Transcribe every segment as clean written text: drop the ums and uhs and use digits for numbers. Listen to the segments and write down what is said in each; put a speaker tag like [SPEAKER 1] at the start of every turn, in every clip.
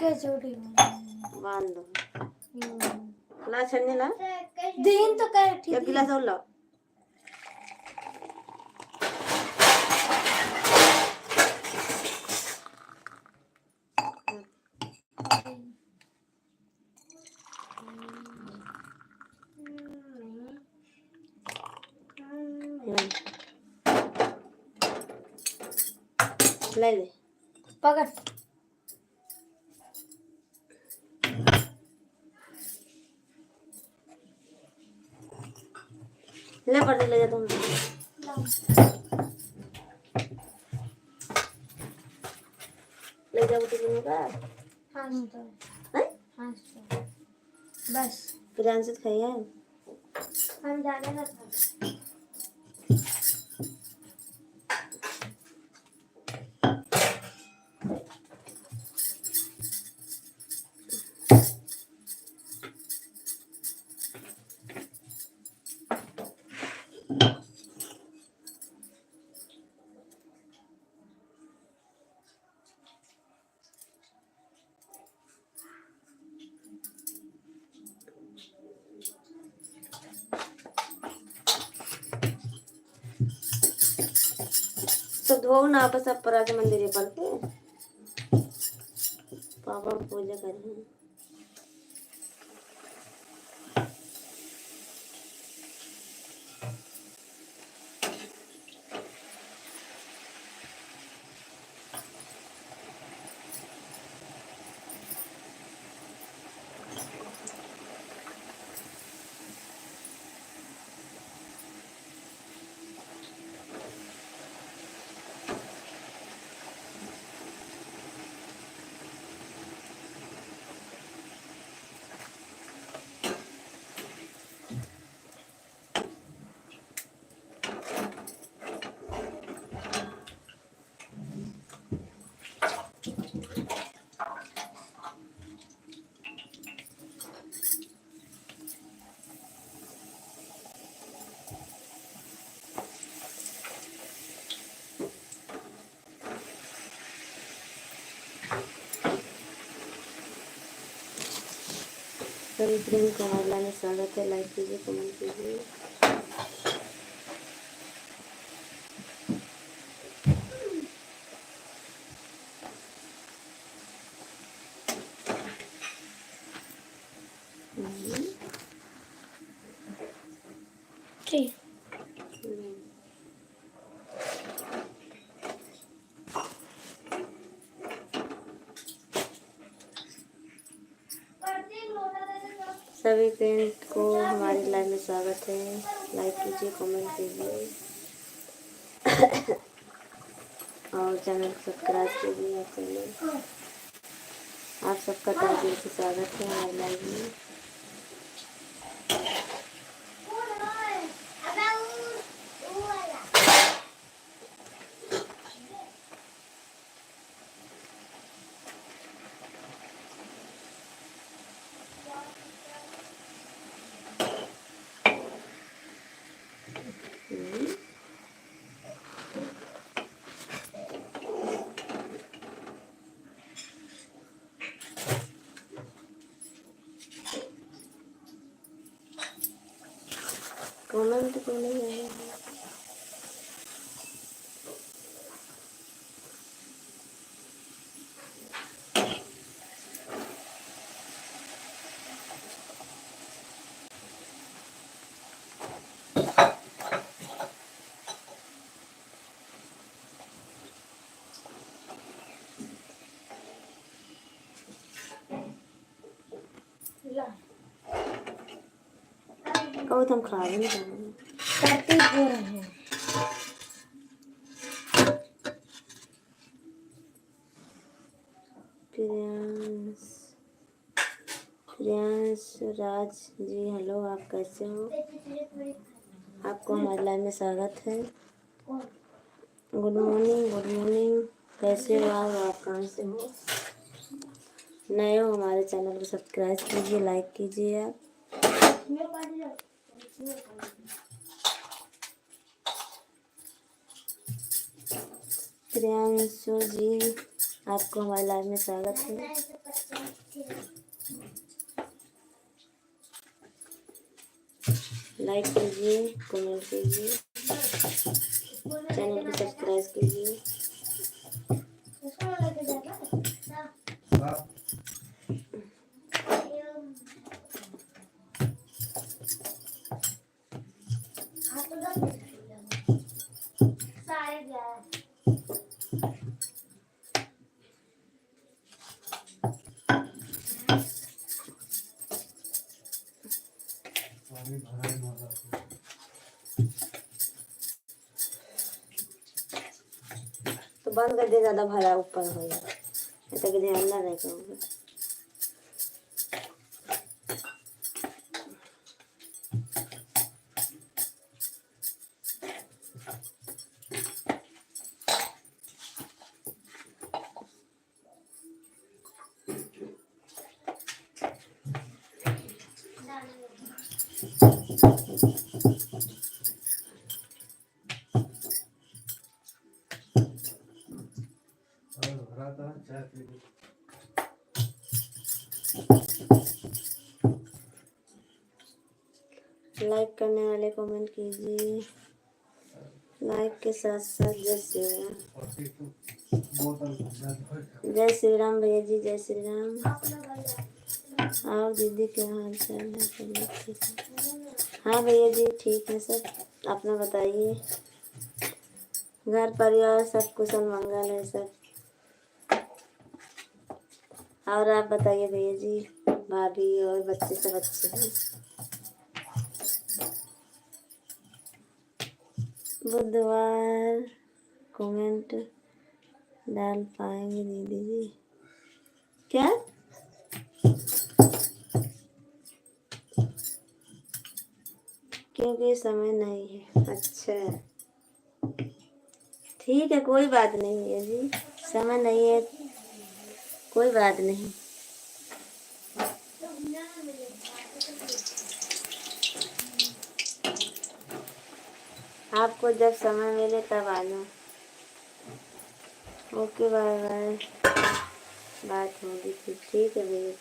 [SPEAKER 1] के छोटी
[SPEAKER 2] बांध दो ला छन्नी ला
[SPEAKER 1] दिन तो कर ठीक
[SPEAKER 2] एक गिलास और लाओ ले ले
[SPEAKER 1] पकड़
[SPEAKER 2] ले पर्दे ले जा तुम ले जाओ टिफिन का
[SPEAKER 1] हाँ तो
[SPEAKER 2] हैं
[SPEAKER 1] हाँ तो बस
[SPEAKER 2] प्रियांशु खाइए
[SPEAKER 1] हम जाने ना था
[SPEAKER 2] तो धो ना आपस अब पर आके मंदिर पर के पापा पूजा कर रहे हैं सभी प्रेम को हमारे में स्वागत है लाइक कीजिए कमेंट कीजिए
[SPEAKER 1] ठीक
[SPEAKER 2] सभी फ्रेंड को हमारी लाइव में स्वागत है लाइक कीजिए कमेंट कीजिए और चैनल को सब्सक्राइब कीजिए आप सबका तहे दिल से स्वागत है हमारी लाइव में कमेंट क्यों नहीं आया कहो तुम खा नहीं
[SPEAKER 1] करते हो रहे हैं
[SPEAKER 2] प्रियांश राज जी हेलो आप कैसे हो आपको हमारे लाइव में स्वागत है गुड मॉर्निंग कैसे हो आप कहाँ से हो नए हो हमारे चैनल को सब्सक्राइब कीजिए लाइक कीजिए आप प्रियांशु जी आपको हमारे लाइव में स्वागत है। लाइक कीजिए, कमेंट कीजिए, चैनल को सब्सक्राइब कीजिए। तो बंद कर दे, ज्यादा भरा ऊपर हो जाए, ऐसा कि ध्यान ना रहे कहूँगा। लाइक करने वाले कमेंट कीजिए, लाइक के साथ साथ जय श्री राम। जय श्री राम भैया जी, जय श्री राम। और दीदी क्या हाल चाल है? सब लोग ठीक है? हाँ भैया जी ठीक है सब। अपना बताइए, घर परिवार सब कुशल मंगल है सब। और आप बताइए भैया जी, भाभी और बच्चे सब अच्छे हैं? बुधवार कमेंट डाल पाएंगे दीदी जी क्या? क्योंकि समय नहीं है। अच्छा ठीक है, कोई बात नहीं है जी, समय नहीं है, कोई बात नहीं। आपको जब समय मिले तब आना। ओके बाय बाय, बात होगी फिर। ठीक है भैया।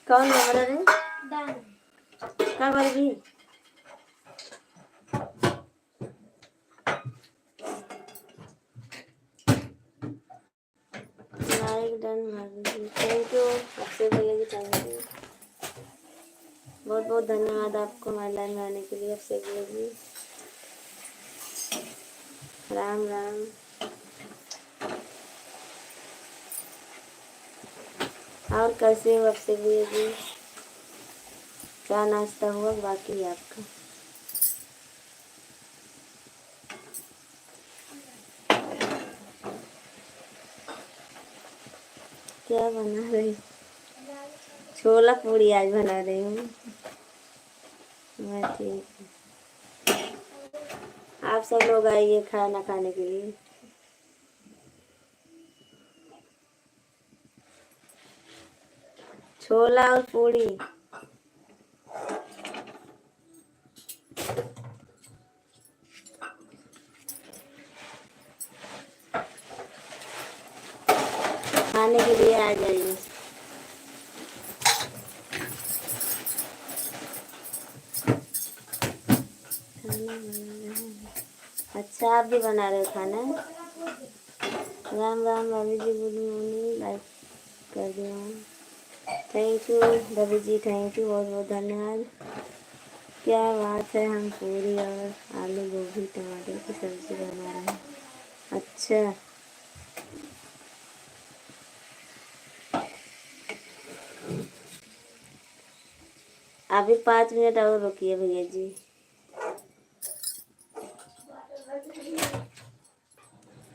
[SPEAKER 2] कौन नंबर है? क्या कर भी लाइक डन भाभी, थैंक यू अक्षय भैया जी, थैंक यू, बहुत बहुत धन्यवाद आपको हमारे लाइन में आने के लिए अक्षय भैया जी। राम राम। और कैसे हो अक्षय भैया जी? क्या नाश्ता हुआ बाकी है आपका? क्या बना रही? छोला पूड़ी आज बना रही हूँ मैं। ठीक है, आप सब लोग आइए खाना खाने के लिए। छोला और पूड़ी। खाने के लिए आ जाइए। अच्छा आप भी बना रहे हो खाना? Ram Ram Ravi ji, good morning, like कर दिया हूँ। Thank you Ravi ji, thank you, बहुत बहुत धन्यवाद। क्या बात है, हम पूरी और आलू गोभी टमाटर की सब्जी बना रहे हैं। अच्छा अभी 5 मिनट और रुकिए भैया जी।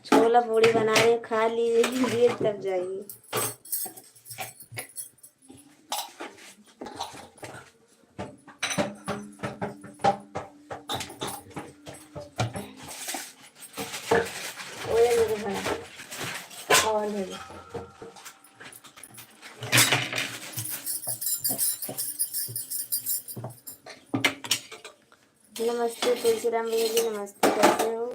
[SPEAKER 2] छोला पूड़ी बना रहे, खा लीजिए तब जाइए। और नमस्ते तुलसीराम भैया जी, नमस्ते, कैसे हो?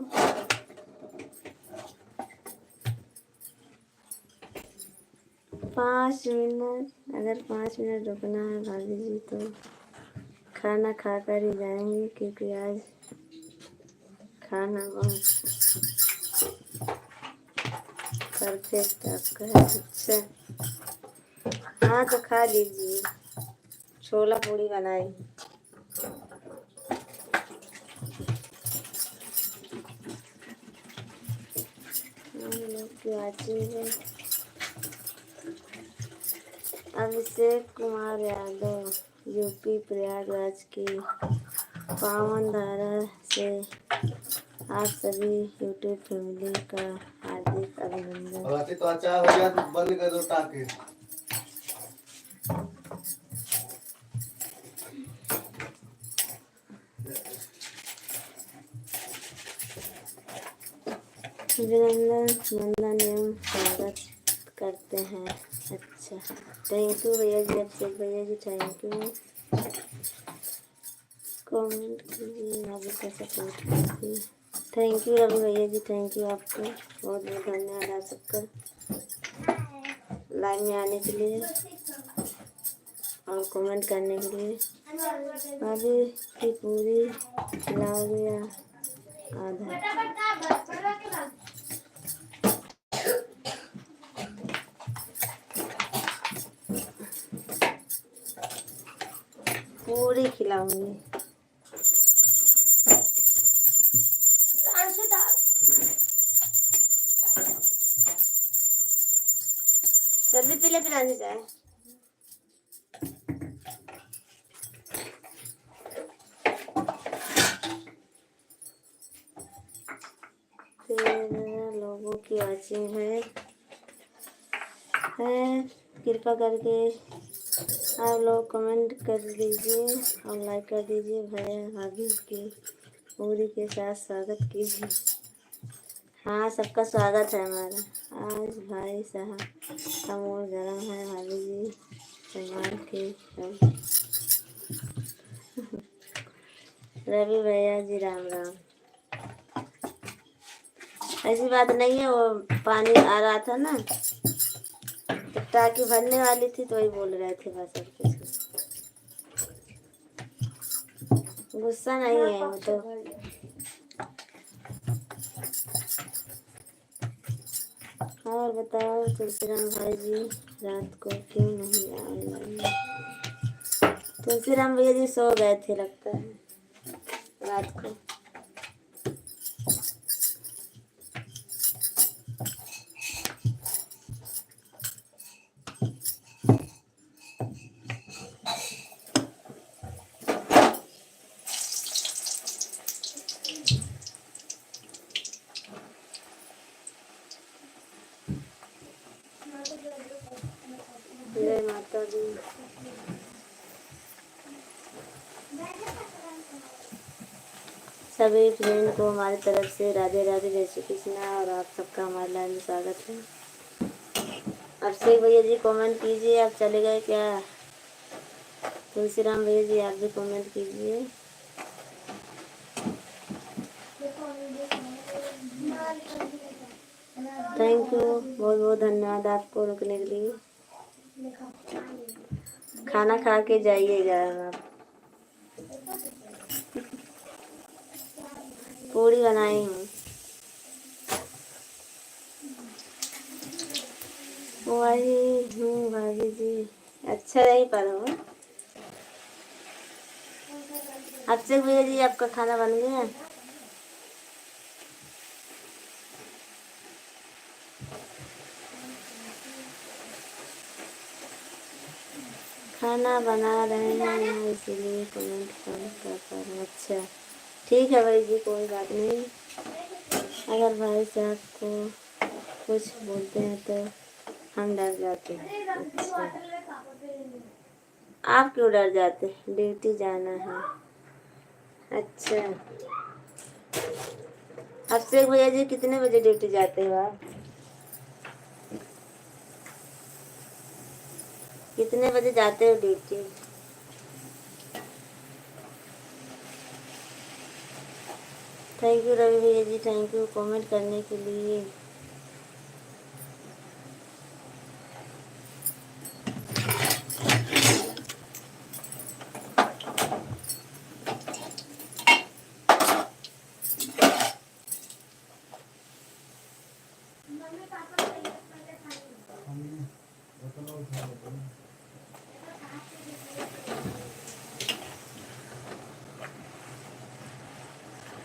[SPEAKER 2] पाँच मिनट, अगर 5 मिनट रुकना है भाभी जी तो खाना खा कर ही जाएंगे, क्योंकि आज खाना बहुत परफेक्ट आपका है। अच्छा, हाँ तो खा लीजिए। छोला पूड़ी बनाई। हम लोग की वाचिंग है अभिषेक कुमार यादव, यूपी प्रयागराज की पावन धारा से आप सभी यूट्यूब फैमिली का हार्दिक अभिनंदन।
[SPEAKER 3] तो अचार हो गया तो बंद कर दो टाके।
[SPEAKER 2] अभिनंदन वंदन एवं स्वागत करते हैं। अच्छा, थैंक यू भैया जी, अभिषेक भैया जी, थैंक यू। कमेंट कीजिए, रवि का सपोर्ट कीजिए। थैंक यू रवि भैया जी, थैंक यू, आपको बहुत बहुत धन्यवाद आप सबका लाइव में आने के लिए और कमेंट करने के लिए। भाभी की पूरी खिलाओगे या आधा? पूरी खिलाऊंगी। जल्दी पीले पिलाने जाए। लोगों की वाचिंग है, कृपया करके आप लोग कमेंट कर दीजिए और लाइक कर दीजिए। भैया भाभी की पूरी के साथ स्वागत कीजिए। हाँ, सबका स्वागत है हमारा। आज भाई साहब का मूड गर्म है, भाभी जी संभाल के सब। रवि भैया जी राम राम। ऐसी बात नहीं है, वो पानी आ रहा था ना तो टाकी भरने वाली थी तो वही बोल रहे थे बस, और कुछ गुस्सा नहीं है वो तो। और बताओ तुलसीराम भाई जी रात को क्यों नहीं आए? तुलसीराम भैया जी सो गए थे लगता है रात को। जय माता दी। सभी फ्रेंड को हमारी तरफ से राधे राधे, जय श्री कृष्णा, और आप सबका हमारे लाइव में स्वागत है। अभिषेक भैया जी कमेंट कीजिए, आप चले गए क्या? तुलसीराम भैया जी आप भी कमेंट कीजिए। थैंक यू, बहुत बहुत धन्यवाद आपको रुकने के लिए। खाना खा के जाइएगा आप। पूड़ी बनाई हूँ। वही हूँ भाभी जी, अच्छा नहीं पर हूँ। अभिषेक भैया जी आपका खाना बन गया? खाना बना रहे हैं इसीलिए कमेंट कर पा रहे हैं। अच्छा ठीक है भाई जी, कोई बात नहीं। अगर भाई साहब को कुछ बोलते हैं तो हम डर जाते हैं। अच्छा, आप क्यों डर जाते हैं? ड्यूटी जाना है। अच्छा, अभिषेक भैया जी कितने बजे ड्यूटी जाते हो आप? कितने बजे जाते हो ड्यूटी? थैंक यू रवि भैया जी, थैंक यू कमेंट करने के लिए।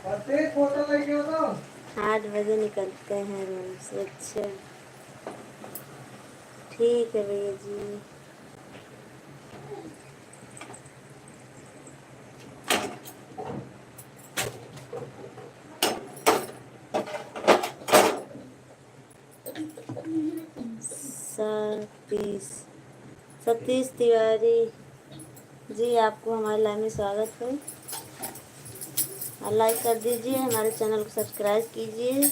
[SPEAKER 3] प्रत्येक फोटो लेके हो तो
[SPEAKER 2] 8 बजे निकलते हैं रूम से। अच्छा ठीक है भैया जी। सतीश तिवारी जी, आपको हमारे लाइव में स्वागत है। और लाइक कर दीजिए, हमारे चैनल को सब्सक्राइब कीजिए।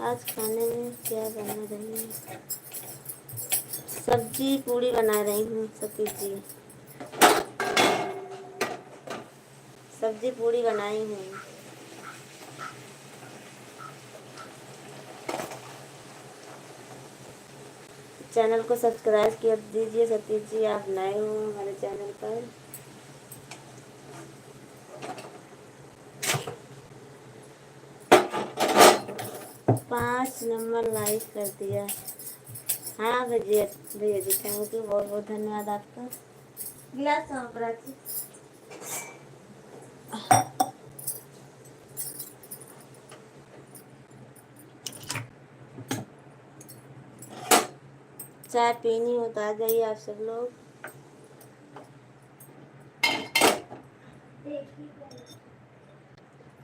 [SPEAKER 2] आज खाने में क्या बना रही है? सब्जी पूड़ी बना रही हूँ सतीश जी, सब्जी पूड़ी बनाई हूँ। चैनल को सब्सक्राइब कर दीजिए सतीश जी, आप नए हो हमारे चैनल पर। पाँच नंबर लाइक कर दिया। हाँ भैया भैया जी, थैंक यू, बहुत बहुत धन्यवाद आपका। गिलास प्राची चाय पीनी हो तो आ जाइए आप सब लोग।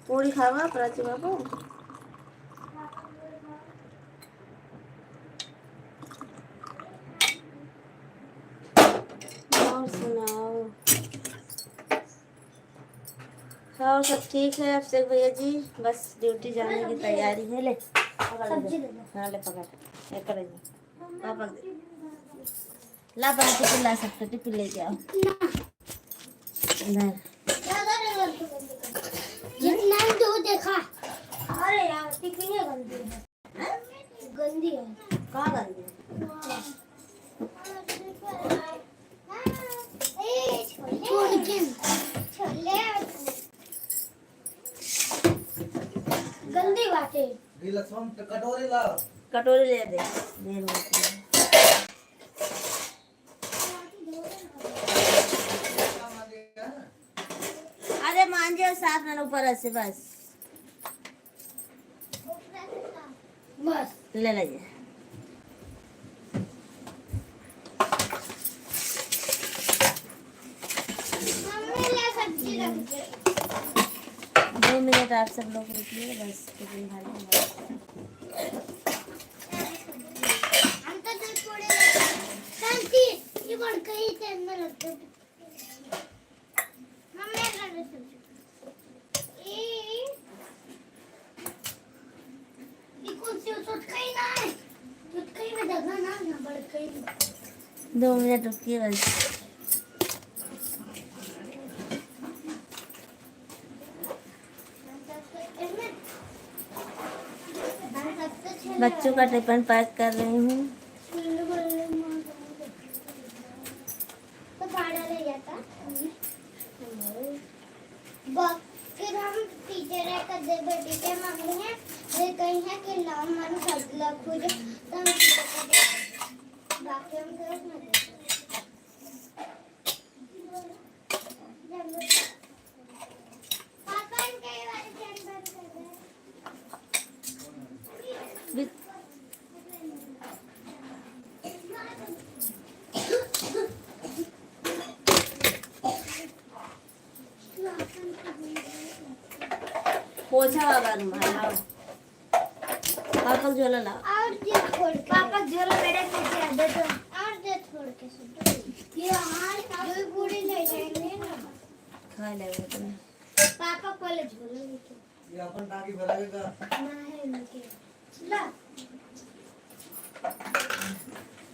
[SPEAKER 2] पूरी खावा प्राची बाबू। और सुनाओ, और सब ठीक है अभिषेक भैया जी, बस ड्यूटी जाने की तैयारी है। ले हाँ ले पकड़, ये कर पापा ला बना टिफिन ला सकते, टिफिन लेके आओ इधर।
[SPEAKER 1] जितना तो देखा। अरे यार टिफिन है गंदी है। गंदी है।
[SPEAKER 2] कहाँ गंदी है?
[SPEAKER 1] छोड़ के छोले गंदी बात है।
[SPEAKER 3] लक्ष्मण कटोरी ला।
[SPEAKER 2] कटोरी ले दे दे दो। अरे मांझे साफ ना ऊपर से बस
[SPEAKER 1] बस
[SPEAKER 2] ले लीजिए।
[SPEAKER 1] मम्मी ले सब्जी रख दे।
[SPEAKER 2] 2 मिनट आप सब लोग रुकिए, बस टिफिन खा लेंगे।
[SPEAKER 1] हम तो दूध थोड़े शांति ये बढ़ गई तेल में रख दो। मम्मी कर दे सब्जी। ये कौन सी सोच कहीं ना है, सोच कहीं में जगह ना बढ़ गई।
[SPEAKER 2] 2 मिनट रुकिए बस। बच्चों का टिफिन पैक कर रही हूँ।
[SPEAKER 1] तो भाड़ा ले जाता। फिर हम टीचर है कर दे बेटी के मांगने हैं, ये कहीं है कि लाम मारू सगला खुद तो बाकी हम कर ना दे। पापा इनके वाले चैन बंद कर दे।
[SPEAKER 2] पोछा वाला रुमाल लाओ, पापा झोला लाओ।
[SPEAKER 1] और जे छोड़ के पापा झोला मेरे पीछे दे दो। और जे छोड़ के सुन ये हमारे दो बूढ़े ले जाएंगे ना।
[SPEAKER 2] खा ले तुम।
[SPEAKER 1] पापा पहले झोला लेके
[SPEAKER 3] ये अपन टाकी भराएगा
[SPEAKER 1] ना है इनके ला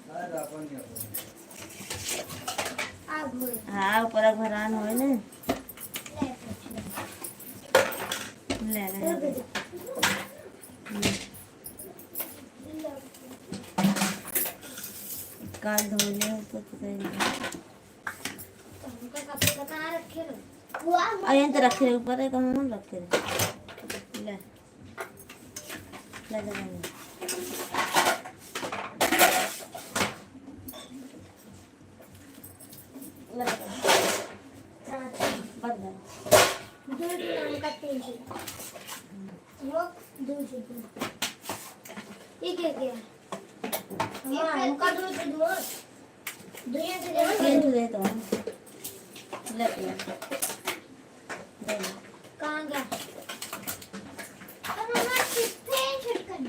[SPEAKER 3] ना अपन नहीं
[SPEAKER 1] आ भूल
[SPEAKER 2] हाँ ऊपर भरान हो ना। ले ले यहाँ तो रखे रहे ऊपर है कहाँ रखे रहे ले ले ले
[SPEAKER 1] दूध नाम का तेल है वो दूध ये क्या क्या हमका दूध दुनिया से
[SPEAKER 2] दे तो ले
[SPEAKER 1] कहाँ गया और मम्मा कितने छिड़कन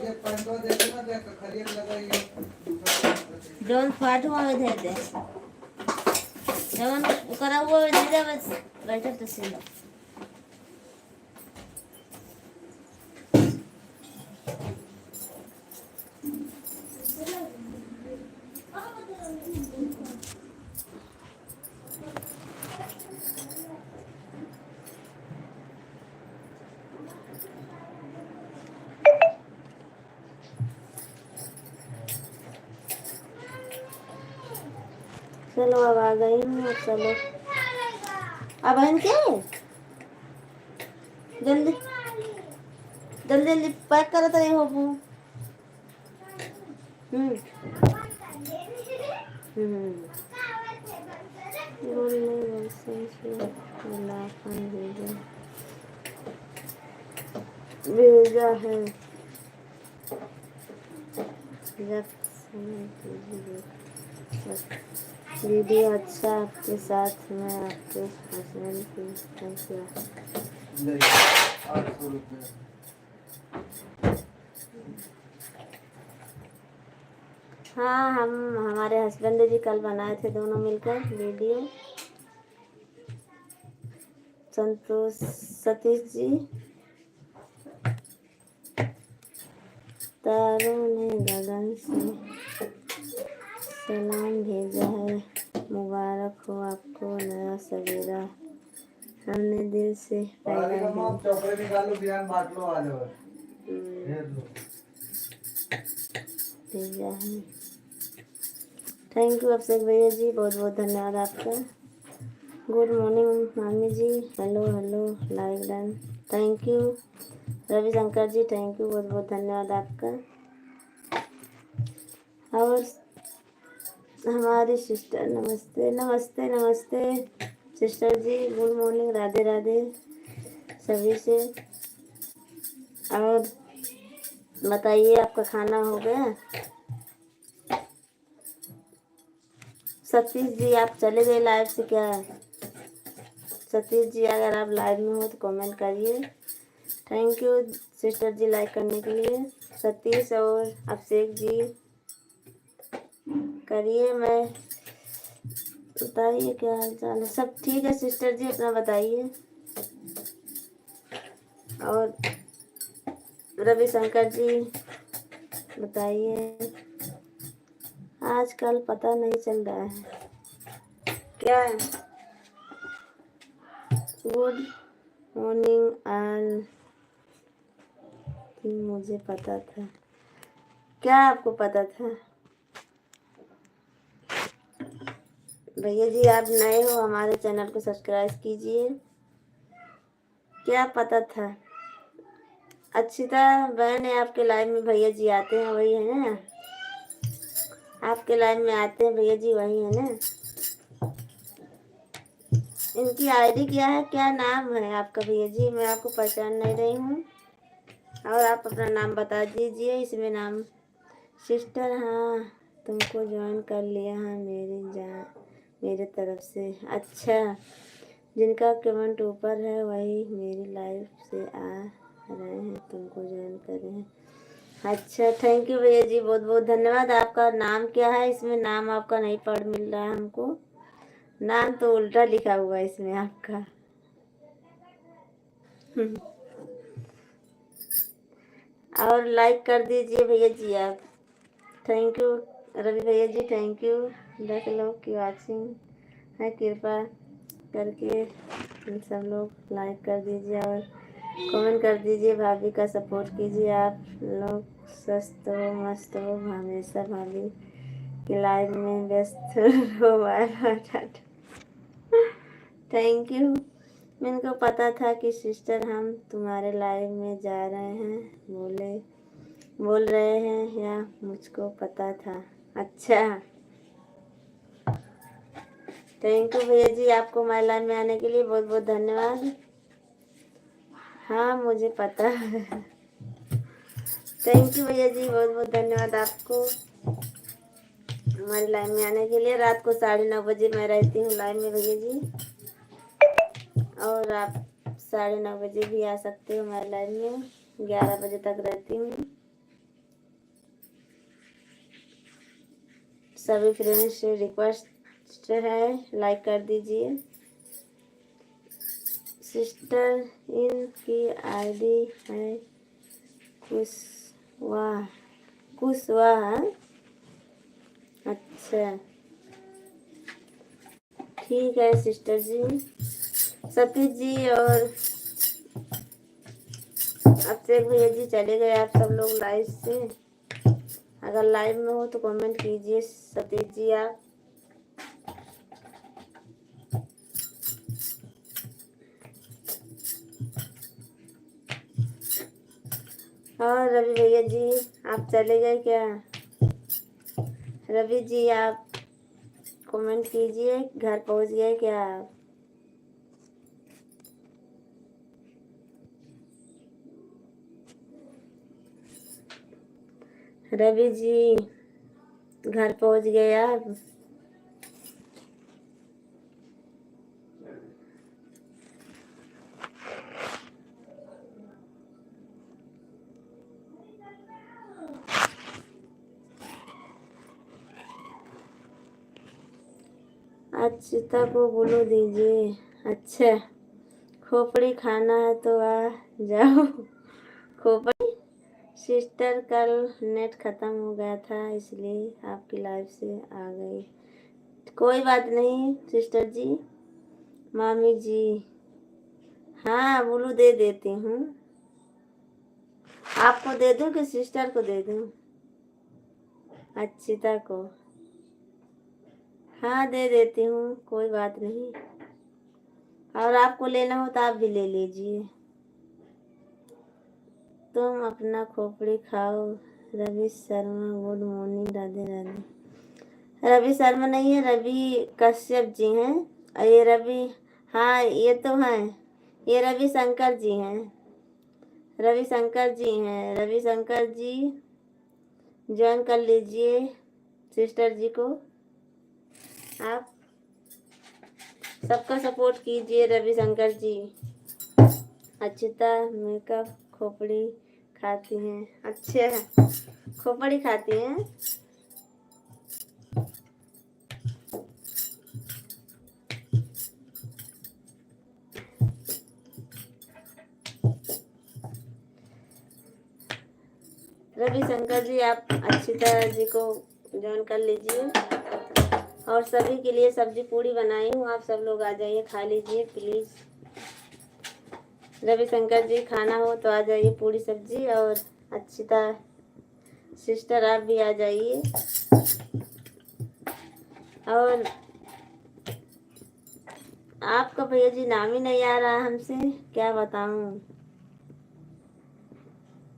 [SPEAKER 3] ये पंखा देखो ना देख खरीद लगाई है
[SPEAKER 2] जौन फाट हुआ में दे दे जौन करा हुआ में दे दे बस बैठा तो सही चलो अब आ गई हूँ अब चलो अब बहन के जल्दी जल्दी जल्दी पैक करो तो ये हो भेजा है जब समय कीजिए वीडियो अच्छा आपके साथ में आपके हस्बैंड की संख्या
[SPEAKER 3] ले 800 रुपये
[SPEAKER 2] हाँ हम हमारे हस्बैंड जी कल बनाए थे दोनों मिलकर वीडियो संतोष सतीश जी तारों ने गगन से सलाम भेजा है मुबारक हो आपको नया सवेरा हमने दिल से
[SPEAKER 3] अरे
[SPEAKER 2] पहला
[SPEAKER 3] मम्मा चॉकलेट निकालो बियान बांट लो आ जाओ भेज लो
[SPEAKER 2] भेजा है। थैंक यू अभिषेक भैया जी बहुत बहुत धन्यवाद आपका। गुड मॉर्निंग मामी ji hello hello like done thank you Ravishankar ji thank you बहुत बहुत धन्यवाद आपका। और हमारी सिस्टर नमस्ते नमस्ते नमस्ते सिस्टर जी गुड मॉर्निंग राधे राधे सभी से। और बताइए आपका खाना हो गया। सतीश जी आप चले गए लाइव से क्या। सतीश जी अगर आप लाइव में हो तो कमेंट करिए। Thank you sister ji like करने के लिए। सतीश और अभिषेक जी करिए। मैं बताइए क्या हाल चाल है। सब ठीक है सिस्टर जी अपना बताइए। और रविशंकर जी बताइए। आजकल पता नहीं चल रहा है क्या है। गुड मॉर्निंग ऑल मुझे पता था। क्या आपको पता था भैया जी। आप नए हो हमारे चैनल को सब्सक्राइब कीजिए। क्या पता था। अच्छिता बहन है आपके लाइव में भैया जी आते हैं वही है ना। आपके लाइव में आते हैं भैया जी वही है ना। इनकी आईडी क्या है क्या नाम है आपका भैया जी। मैं आपको पहचान नहीं रही हूँ और आप अपना नाम बता दीजिए। इसमें नाम सिस्टर हाँ तुमको ज्वाइन कर लिया हाँ मेरे तरफ से। अच्छा जिनका कमेंट ऊपर है वही मेरी लाइव से आ रहे हैं तुमको ज्वाइन करे हैं। अच्छा थैंक यू भैया जी बहुत बहुत धन्यवाद। आपका नाम क्या है। इसमें नाम आपका नहीं पढ़ मिल रहा है हमको। नाम तो उल्टा लिखा हुआ है इसमें आपका। और लाइक कर दीजिए भैया जी आप। थैंक यू रवि भैया जी थैंक यू। 10 लोग की वॉचिंग है कृपा करके इन सब लोग लाइक कर दीजिए और कमेंट कर दीजिए। भाभी का सपोर्ट कीजिए। आप लोग स्वस्थ हो मस्त हो हमेशा भाभी कि लाइव में व्यस्त हो। बाय बाय, टाटा। Thank you. मेरे को पता था कि सिस्टर हम तुम्हारे लाइव में जा रहे हैं, बोल रहे हैं, या मुझको पता था। अच्छा, थैंक यू भैया जी, आपको हमारे लाइव में आने के लिए बहुत बहुत धन्यवाद। हाँ मुझे पता है। थैंक यू भैया जी, बहुत बहुत धन्यवाद आपको हमारे लाइव में आने के लिए। रात को 9:30 बजे मैं रहती हूँ लाइव में भैया जी, और आप 9:30 बजे भी आ सकते हो हमारे लाइव में। 11 बजे तक रहती हूँ। सभी फ्रेंड्स से रिक्वेस्ट है, लाइक कर दीजिए। सिस्टर इनकी आईडी है कुशवाहा। अच्छा ठीक है सिस्टर जी। सतीश जी और अभिषेक भैया जी चले गए आप सब लोग लाइव से। अगर लाइव में हो तो कमेंट कीजिए सतीश जी आप। और रवि भैया जी आप चले गए क्या? रवि जी आप कमेंट कीजिए, घर पहुंच गए क्या आप? रवि जी घर पहुंच गए आप? अक्षिता को बोलो दीजिए। अच्छा, खोपड़ी खाना है तो आ जाओ। खोपड़ी सिस्टर कल नेट खत्म हो गया था इसलिए आपकी लाइव से आ गई। कोई बात नहीं सिस्टर जी। मामी जी हाँ बोलो, दे देती हूँ। आपको दे दूँ कि सिस्टर को दे दूँ? अक्षिता को हाँ दे देती हूँ, कोई बात नहीं। और आपको लेना हो तो आप भी ले लीजिए। तुम अपना खोपड़ी खाओ। Ravi Sharma good morning, Radhe Radhe. रवि शर्मा नहीं है, रवि कश्यप जी हैं। और ये रवि, हाँ ये तो हैं, ये रवि शंकर जी हैं। रवि शंकर जी हैं। रवि शंकर जी ज्वाइन कर लीजिए सिस्टर जी को। आप सबका सपोर्ट कीजिए रवि शंकर जी। अक्षिता मेकअप खोपड़ी खाती हैं। अच्छा खोपड़ी खाती हैं। रवि शंकर जी आप अक्षिता जी को ज्वाइन कर लीजिए। और सभी के लिए सब्जी पूड़ी बनाई हूँ, आप सब लोग आ जाइए, खा लीजिए प्लीज। रवि शंकर जी खाना हो तो आ जाइए पूड़ी सब्जी। और अक्षिता सिस्टर आप भी आ जाइए। और आपका भैया जी नाम ही नहीं आ रहा हमसे, क्या बताऊं।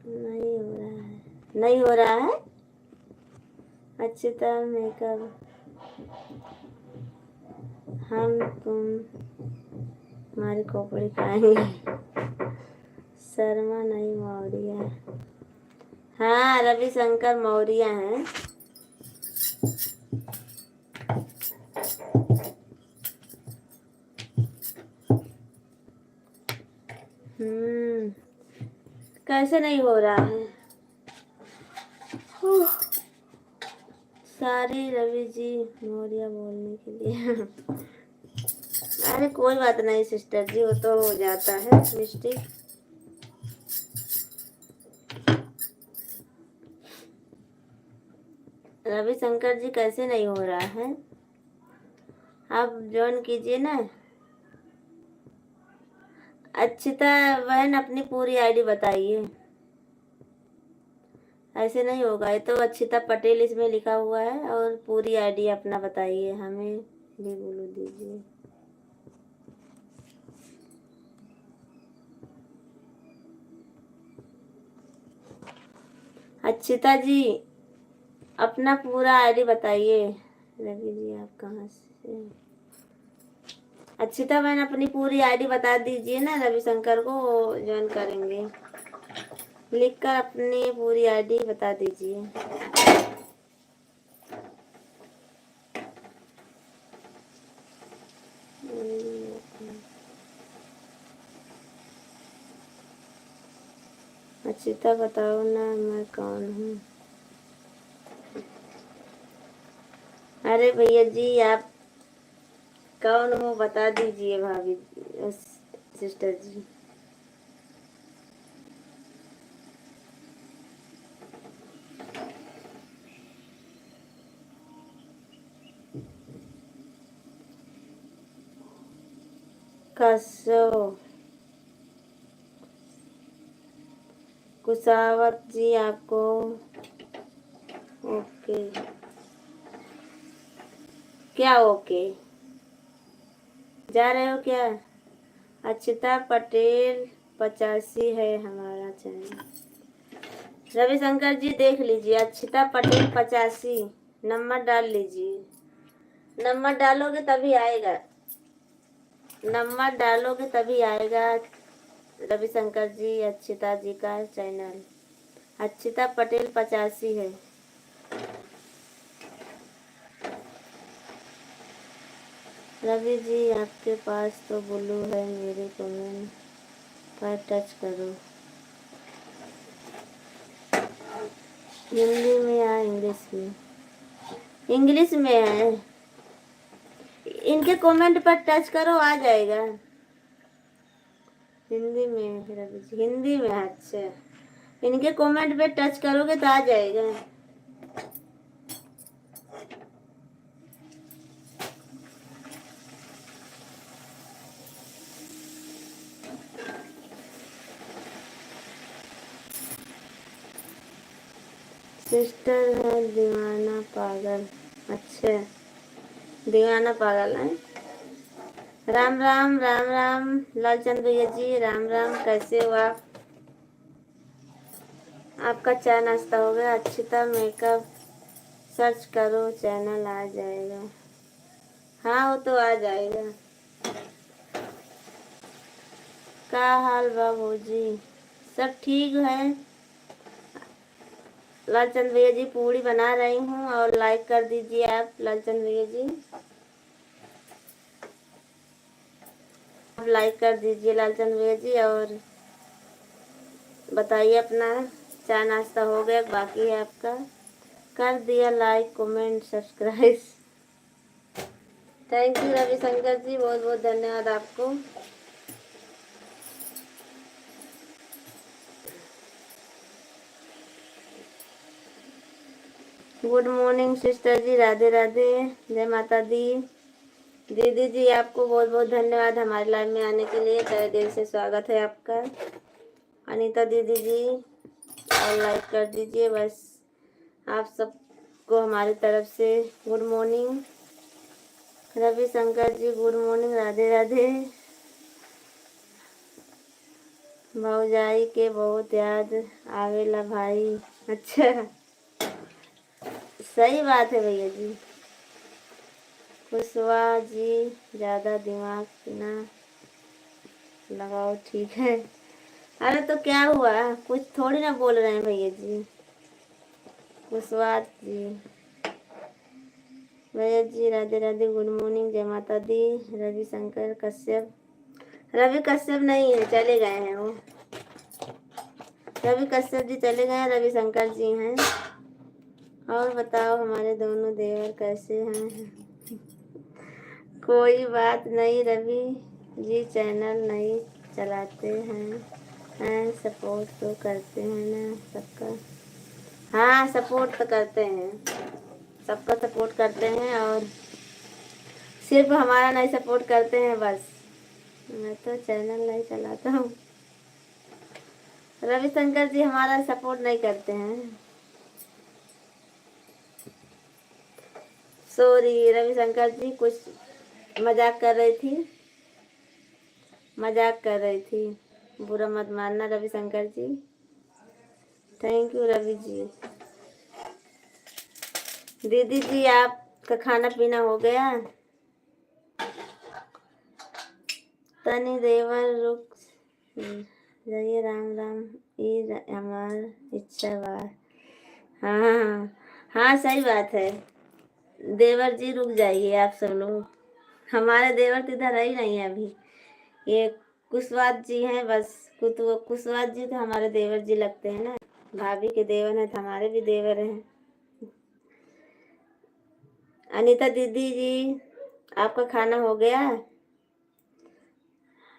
[SPEAKER 2] नहीं हो रहा है, नहीं हो रहा है। अक्षिता मेकअप हम तुम हमारी खोपड़ी खाएंगे। शर्मा नहीं मौर्य, हाँ रवि शंकर मौर्य हैं। कैसे नहीं हो रहा है। सारी रवि जी मौर्य बोलने के लिए। अरे कोई बात नहीं सिस्टर जी, वो तो हो जाता है मिस्टेक। रवि शंकर जी कैसे नहीं हो रहा है, आप ज्वाइन कीजिए ना। अक्षिता बहन अपनी पूरी आईडी बताइए। ऐसे नहीं होगा, ये तो अक्षिता पटेल इसमें लिखा हुआ है। और पूरी आईडी अपना बताइए, हमें भी बोलो दीजिए। अक्षिता जी अपना पूरा आईडी बताइए। रवि जी आप कहाँ से? अक्षिता बहन अपनी पूरी आईडी बता दीजिए ना, रविशंकर को ज्वाइन करेंगे। लिखकर अपनी पूरी आईडी बता दीजिए। अक्षिता बताओ ना मैं कौन हूँ। अरे भैया जी आप कौन हो बता दीजिए भाभी सिस्टर जी। कसो कुसावत जी आपको ओके क्या ओके जा रहे हो क्या? अक्षिता पटेल 85 है हमारा चैनल। रविशंकर जी देख लीजिए, अक्षिता पटेल 85 नंबर डाल लीजिए। नंबर डालोगे तभी आएगा, नंबर डालोगे तभी आएगा। रविशंकर जी अक्षिता जी का चैनल अक्षिता पटेल 85 है। रवि जी आपके पास तो ब्लू है, मेरे कमेंट पर टच करो। हिंदी में या इंग्लिश में? इंग्लिश में है। इनके कमेंट पर टच करो आ जाएगा। हिंदी में है रवि जी, हिंदी में है। अच्छा इनके कमेंट पे टच करोगे तो आ जाएगा। सिस्टर है दीवाना पागल। अच्छा दीवाना पागल है। राम राम राम राम लालचंद भैया जी राम राम, कैसे हो आप? आपका चाय नाश्ता हो गया? अक्षिता मेकअप सर्च करो चैनल आ जाएगा। हाँ वो तो आ जाएगा। क्या हाल बाबू जी? सब ठीक है। लालचंद भैया जी पूड़ी बना रही हूँ और लाइक कर दीजिए आप लालचंद भैया जी, आप लाइक कर दीजिए लालचंद भैया जी। और बताइए अपना चाय नाश्ता हो गया बाकी है आपका? कर दिया like comment subscribe. Thank you Ravishankar ji, बहुत बहुत धन्यवाद आपको। Good morning sister ji, Radhe Radhe, जय माता दी। दीदी जी आपको बहुत बहुत धन्यवाद हमारे लाइव में आने के लिए, तहे दिल से स्वागत है आपका। अनीता दीदी जी और लाइक कर दीजिए बस। आप सबको हमारी तरफ से गुड मॉर्निंग। रविशंकर जी गुड मॉर्निंग, राधे राधे। भौजाई के बहुत याद आवेला भाई। अच्छा सही बात है भैया जी। कुशवाहा जी ज़्यादा दिमाग ना लगाओ ठीक है। अरे तो क्या हुआ, कुछ थोड़ी ना बोल रहे हैं भैया जी। कुशवाहा जी भैया जी राधे राधे, गुड मॉर्निंग, जय माता दी। रविशंकर कश्यप, रवि कश्यप नहीं है, चले गए हैं वो। रवि कश्यप जी चले गए हैं, रविशंकर जी हैं। और बताओ हमारे दोनों देवर कैसे हैं? कोई बात नहीं रवि जी, चैनल नहीं चलाते हैं सपोर्ट तो करते हैं ना सबका। हाँ सपोर्ट तो करते हैं, सबका सपोर्ट करते हैं। और सिर्फ हमारा नहीं सपोर्ट करते हैं बस। मैं तो चैनल नहीं चलाता हूँ, रविशंकर जी हमारा सपोर्ट नहीं करते हैं। सॉरी रविशंकर जी, कुछ मजाक कर रही थी, मजाक कर रही थी, बुरा मत मानना रविशंकर जी। थैंक यू रवि जी। दीदी जी आपका खाना पीना हो गया? तनी देवर रुक जाइए, राम राम ई हमार इच्छा बा। हाँ हाँ सही बात है, देवर जी रुक जाइए आप सब लोग। हमारे देवर तो इधर ही नहीं है अभी, ये कुशवाहा जी हैं बस। कुशवाहा जी तो हमारे देवर जी लगते हैं ना, भाभी के देवर हैं तो हमारे भी देवर हैं। अनीता दीदी जी आपका खाना हो गया?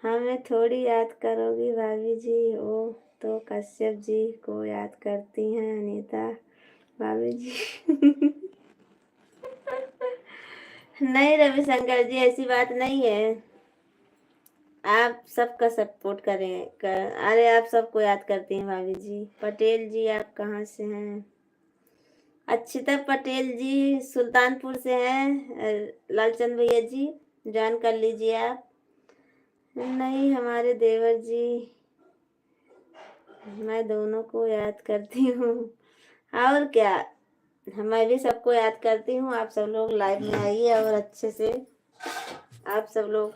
[SPEAKER 2] हमें थोड़ी याद करोगी भाभी जी? वो तो कश्यप जी को याद करती हैं अनीता भाभी जी। नहीं रविशंकर जी, ऐसी बात नहीं है, आप सबका सपोर्ट अरे आप सबको याद करती हैं भाभी जी। पटेल जी आप कहाँ से हैं? अक्षिता पटेल जी सुल्तानपुर से हैं। लालचंद भैया जी ज्वाइन कर लीजिए आप। नहीं हमारे देवर जी, मैं दोनों को याद करती हूँ, और क्या, मैं भी सबको याद करती हूँ। आप सब लोग लाइव में आइए और अच्छे से आप सब लोग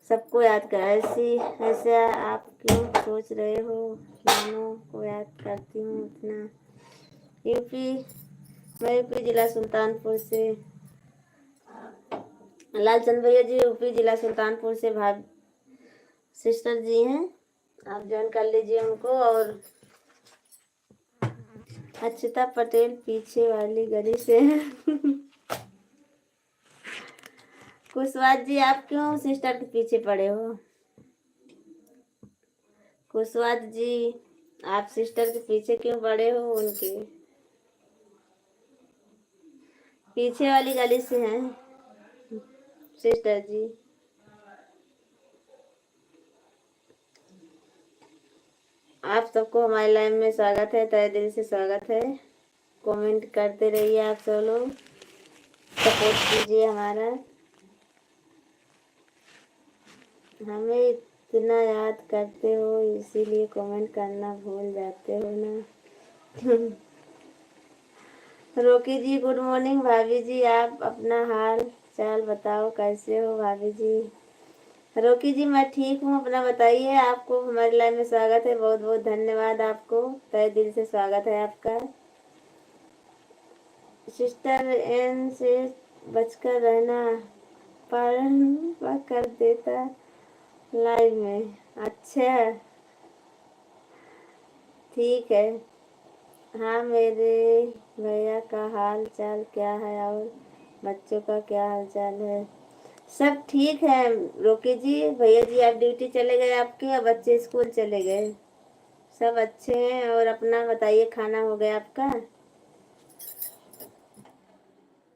[SPEAKER 2] सबको याद कर, ऐसे आप क्यों सोच रहे हो? दोनों को याद करती हूँ इतना। यूपी, मैं यूपी जिला सुल्तानपुर से। लालचंद भैया जी यूपी जिला सुल्तानपुर से भाग सिस्टर जी हैं, आप ज्वाइन कर लीजिए उनको। और अक्षिता पटेल पीछे वाली गली से हैं। कुशवाहा जी आप क्यों सिस्टर के पीछे पड़े हो? कुशवाहा जी आप सिस्टर के पीछे क्यों पड़े हो? उनके पीछे वाली गली से हैं सिस्टर जी। आप सबको हमारे लाइव में स्वागत है, तहे दिल से स्वागत है। कमेंट करते रहिए आप सब लोग, सपोर्ट कीजिए हमारा। हमें इतना याद करते हो इसीलिए कमेंट करना भूल जाते हो ना। रोकी जी गुड मॉर्निंग। भाभी जी आप अपना हाल चाल बताओ, कैसे हो भाभी जी? रोकी जी मैं ठीक हूँ, अपना बताइए। आपको हमारे लाइव में स्वागत है, बहुत बहुत धन्यवाद आपको, तहे दिल से स्वागत है आपका। सिस्टर एन से बचकर रहना, पर कर देता लाइव में। अच्छा ठीक है। हाँ मेरे भैया का हाल चाल क्या है और बच्चों का क्या हाल चाल है? सब ठीक है रोकी जी। भैया जी आप ड्यूटी चले गए आपके, और बच्चे स्कूल चले गए, सब अच्छे हैं। और अपना बताइए, खाना हो गया आपका?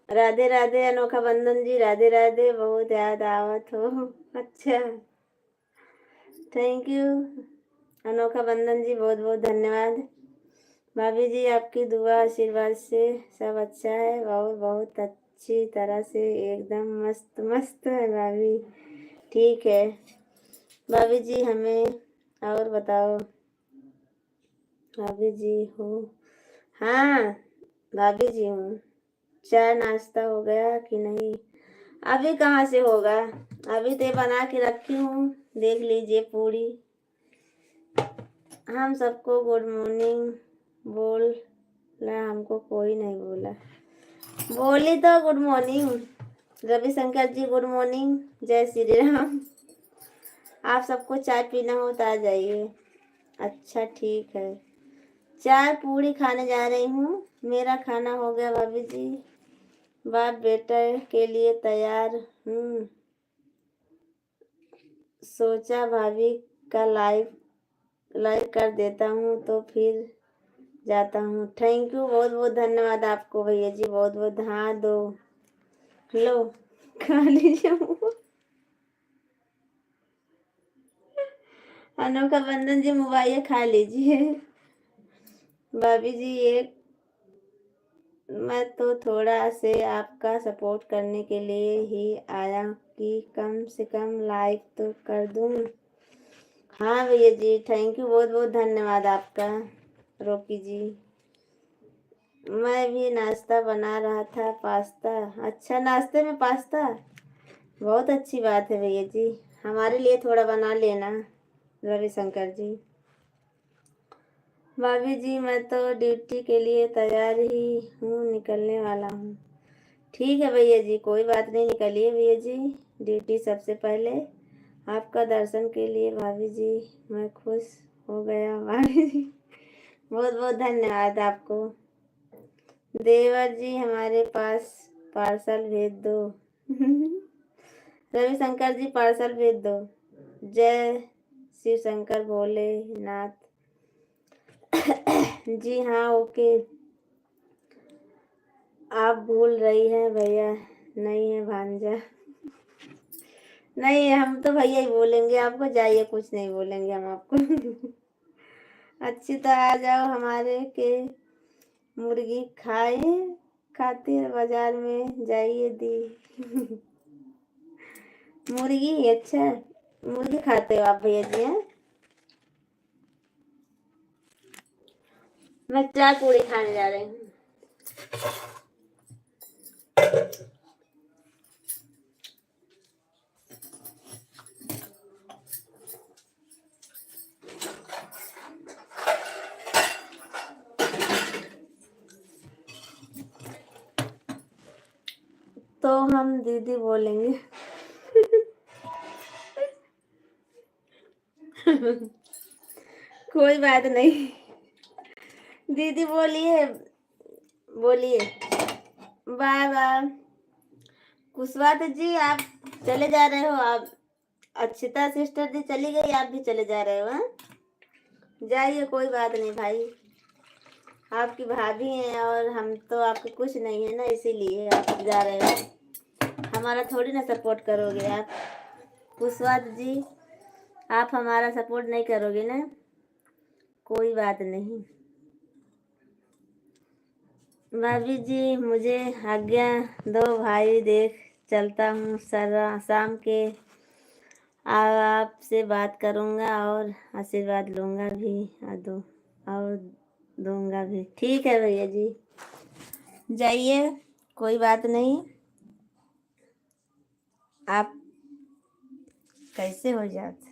[SPEAKER 2] राधे राधे अनोखा बंधन जी, राधे राधे, बहुत याद आवत हो। अच्छा थैंक यू अनोखा बंधन जी, बहुत बहुत धन्यवाद। भाभी जी आपकी दुआ आशीर्वाद से सब अच्छा है, बहुत बहुत अच्छी तरह से, एकदम मस्त मस्त है भाभी। ठीक है भाभी जी, हमें और बताओ। भाभी जी हो? हाँ भाभी जी हूँ। चाय नाश्ता हो गया कि नहीं? अभी कहाँ से होगा, अभी तो बना के रखी हूँ, देख लीजिए पूरी। हम सबको गुड मॉर्निंग बोला, हमको कोई नहीं बोला। बोली तो गुड मॉर्निंग। रविशंकर जी गुड मॉर्निंग, जय श्री राम। आप सबको चाय पीना हो तो आ जाइए। अच्छा ठीक है, चाय पूरी खाने जा रही हूँ। मेरा खाना हो गया भाभी जी, बाप बेटे के लिए तैयार हूँ। सोचा भाभी का लाइक कर देता हूँ तो फिर जाता हूँ। थैंक यू, बहुत बहुत धन्यवाद आपको भैया जी, बहुत बहुत। हाँ दो लो खा लीजिए। अनोखा बंधन जी मोबाइल खा लीजिए। भाभी जी एक मैं तो थोड़ा से आपका सपोर्ट करने के लिए ही आया कि कम से कम लाइक तो कर दूं। हाँ भैया जी, थैंक यू, बहुत बहुत धन्यवाद आपका रोकी जी। मैं भी नाश्ता बना रहा था, पास्ता। अच्छा, नाश्ते में पास्ता, बहुत अच्छी बात है भैया जी। हमारे लिए थोड़ा बना लेना रविशंकर जी। भाभी जी, मैं तो ड्यूटी के लिए तैयार ही हूँ, निकलने वाला हूँ। ठीक है भैया जी, कोई बात नहीं, निकलिए भैया जी, ड्यूटी सबसे पहले। आपका दर्शन के लिए भाभी जी मैं खुश हो गया भाभी जी, बहुत बहुत धन्यवाद आपको। देवर जी, हमारे पास पार्सल भेज दो रविशंकर जी, पार्सल भेज दो। जय शिव शंकर भोलेनाथ। जी हाँ, ओके। आप भूल रही हैं भैया, नहीं है भांजा। नहीं, हम तो भैया ही बोलेंगे आपको, जाइए, कुछ नहीं बोलेंगे हम आपको अच्छी तो आ जाओ हमारे के मुर्गी खाए खातिर बाजार में जाइए दी मुर्गी, अच्छा, मुर्गी खाते हो आप भैया जी? हैं, मैं चाय पूरी खाने जा रही हूँ। तो हम दीदी बोलेंगे कोई बात नहीं, दीदी बोलिए, बोलिए। Bye bye. कुशवाहा जी, आप चले जा रहे हो? आप अक्षिता सिस्टर जी चली गई, आप भी चले जा रहे हो? हाँ, जाइए, कोई बात नहीं भाई, आपकी भाभी हैं और हम तो आपके कुछ नहीं है ना, इसीलिए आप जा रहे हो। हमारा थोड़ी ना सपोर्ट करोगे आप कुशवाहा जी, आप हमारा सपोर्ट नहीं करोगे ना, कोई बात नहीं। भाभी जी, मुझे आज्ञा दो भाई, देख चलता हूँ, शाम के आपसे बात करूँगा और आशीर्वाद लूँगा भी, और दूँगा भी। ठीक है भैया जी, जाइए, कोई बात नहीं। आप कैसे हो जाते,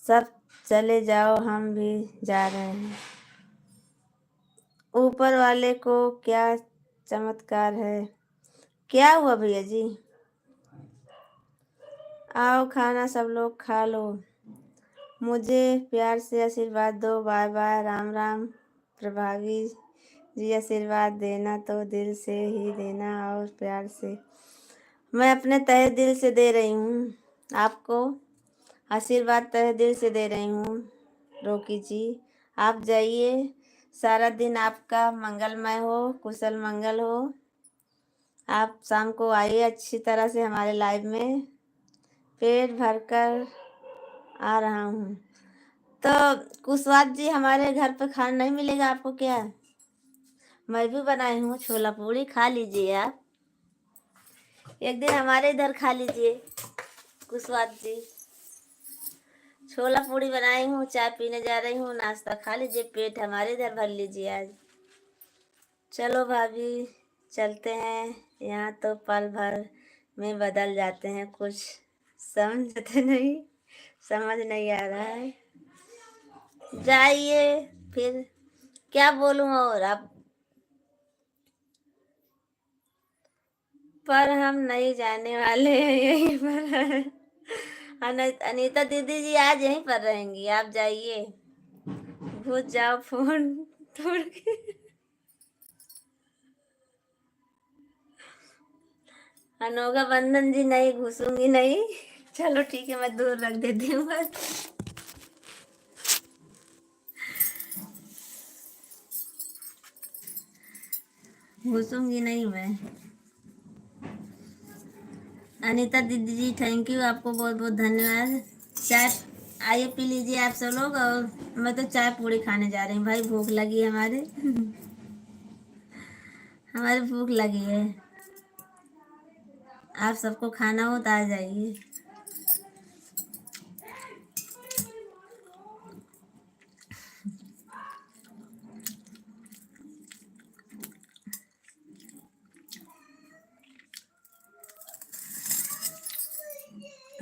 [SPEAKER 2] सब चले जाओ, हम भी जा रहे हैं। ऊपर वाले को क्या चमत्कार है। क्या हुआ भैया जी? आओ, खाना सब लोग खा लो, मुझे प्यार से आशीर्वाद दो। Bye bye, Ram Ram. प्रभावी जी, आशीर्वाद देना तो दिल से ही देना और प्यार से। मैं अपने तहे दिल से दे रही हूँ आपको आशीर्वाद, तहे दिल से दे रही हूँ रोकी जी। आप जाइए, सारा दिन आपका मंगलमय हो, कुशल मंगल हो। आप शाम को आइए अच्छी तरह से हमारे लाइव में, पेट भरकर आ रहा हूँ। तो कुशवाहा जी, हमारे घर पे खाना नहीं मिलेगा आपको क्या? मैं भी बनाई हूँ छोला पूरी, खा लीजिए आप, एक दिन हमारे इधर खा लीजिए कुशवाहा जी। छोला पूरी बनाई हूँ, चाय पीने जा रही हूँ, नाश्ता खा लीजिए, पेट हमारे इधर भर लीजिए आज। चलो भाभी, चलते हैं, यहाँ तो पल भर में बदल जाते हैं, कुछ समझते नहीं, समझ नहीं आ रहा है। जाइए, फिर क्या बोलूं और आप, पर हम नहीं जाने वाले हैं, यहीं पर है। अनीता दीदी जी आज यहीं पर रहेंगी, आप जाइए, भूल जाओ फोन तोड़ के। अनोखा बंधन जी, नहीं घुसूंगी नहीं, चलो ठीक है, मैं दूर रख देती हूँ बस, घुसूंगी नहीं मैं। अनीता दीदी जी, थैंक यू, आपको बहुत बहुत धन्यवाद। चाय आइए पी लीजिए आप सब लोग। और मैं तो चाय पूड़ी खाने जा रही हूँ भाई, भूख लगी है हमारे हमारी भूख लगी है। आप सबको खाना हो तो आ जाइए।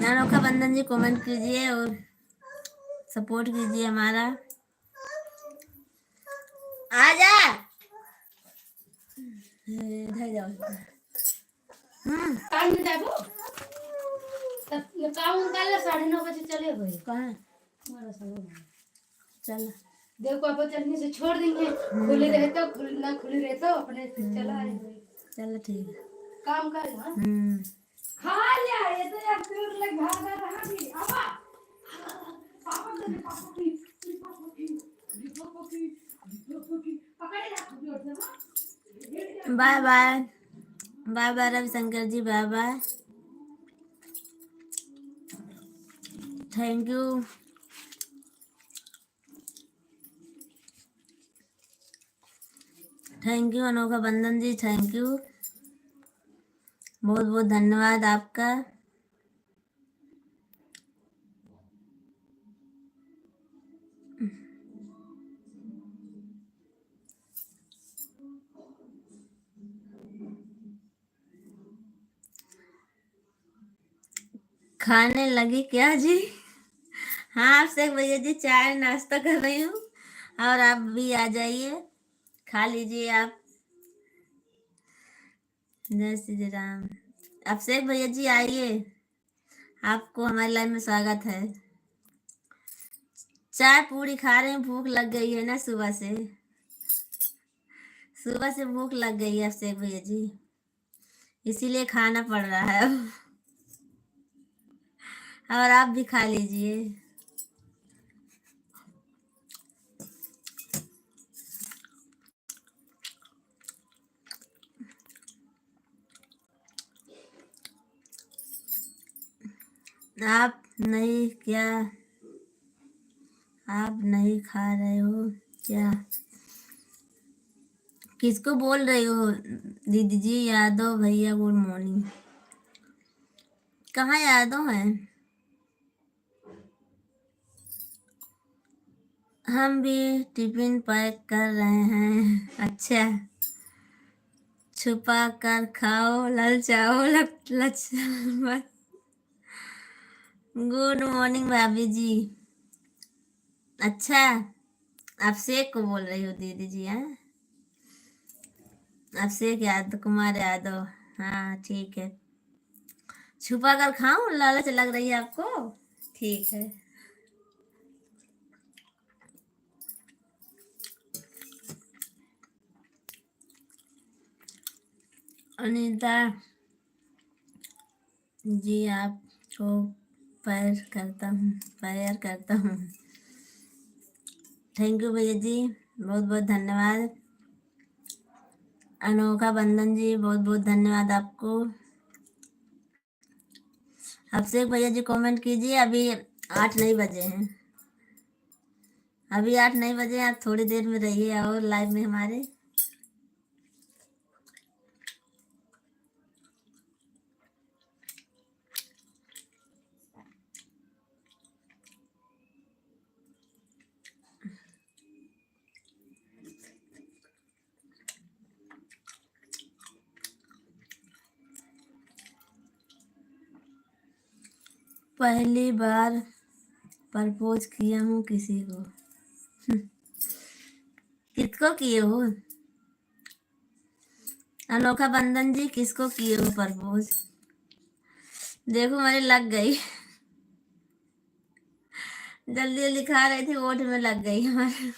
[SPEAKER 2] अनोखा बंधन जी कमेंट कीजिए और सपोर्ट कीजिए हमारा। आ जा इधर जाओ।
[SPEAKER 4] टाइम में जाबो तब ये काम काले 9:30 बजे चले गए।
[SPEAKER 2] कहाँ
[SPEAKER 4] हमारा साला
[SPEAKER 2] चल।
[SPEAKER 4] देव को अब चलने से छोड़ देंगे। खुले रहे तो ना खुले रहे तो अपने से चला आएंगे।
[SPEAKER 2] चलो ठीक है।
[SPEAKER 4] काम कर हां खा लिया ये तो यार दूर लग भागा रहा भी आवा पापा दे पापा की पकड़े रखो जोर से हां।
[SPEAKER 2] Bye bye bye bye Ravishankar ji, bye bye. Thank you. Thank you Anokha Bandhan ji, thank you, बहुत बहुत धन्यवाद आपका। खाने लगी क्या जी? हाँ आपसे भैया जी चाय नाश्ता कर रही हूँ और आप भी आ जाइए, खा लीजिए आप। जय श्री राम। अभिषेक भैया जी आइए, आपको हमारे लाइन में स्वागत है। चाय पूरी खा रहे हैं, भूख लग गई है ना सुबह से। सुबह से भूख लग गई है अभिषेक भैया जी, इसीलिए खाना पड़ रहा है अब। और आप भी खा लीजिए। आप नहीं क्या, आप नहीं खा रहे हो क्या? किसको बोल रही हो दीदी जी? यादव भैया गुड मॉर्निंग। कहाँ यादव हैं? हम भी टिफिन पैक कर रहे हैं। अच्छा, छुपा कर खाओ ललचाओ लच। गुड मॉर्निंग भाभी जी। अच्छा, अभिषेक को बोल रही हो दीदी जी? हैं अभिषेक यादव, कुमार यादव, हाँ ठीक है। छुपा कर खाऊं, लालच लग रही है आपको? ठीक है। अनीता जी आपको प्यार करता हूँ। थैंक यू भैया जी, बहुत बहुत धन्यवाद। अनोखा बंधन जी बहुत बहुत धन्यवाद आपको। अभिषेक भैया जी कमेंट कीजिए। अभी 8 नहीं बजे हैं, अभी 8 नहीं बजे, आप थोड़ी देर में रहिए और लाइव में हमारे। पहली बार प्रपोज किया हूँ किसी को। किसको किए हो अनोखा बंधन जी? किसको किए हो प्रपोज? देखो मेरी लग गई। जल्दी जल्दी खा रही थी, ओठ में लग गई हमारे।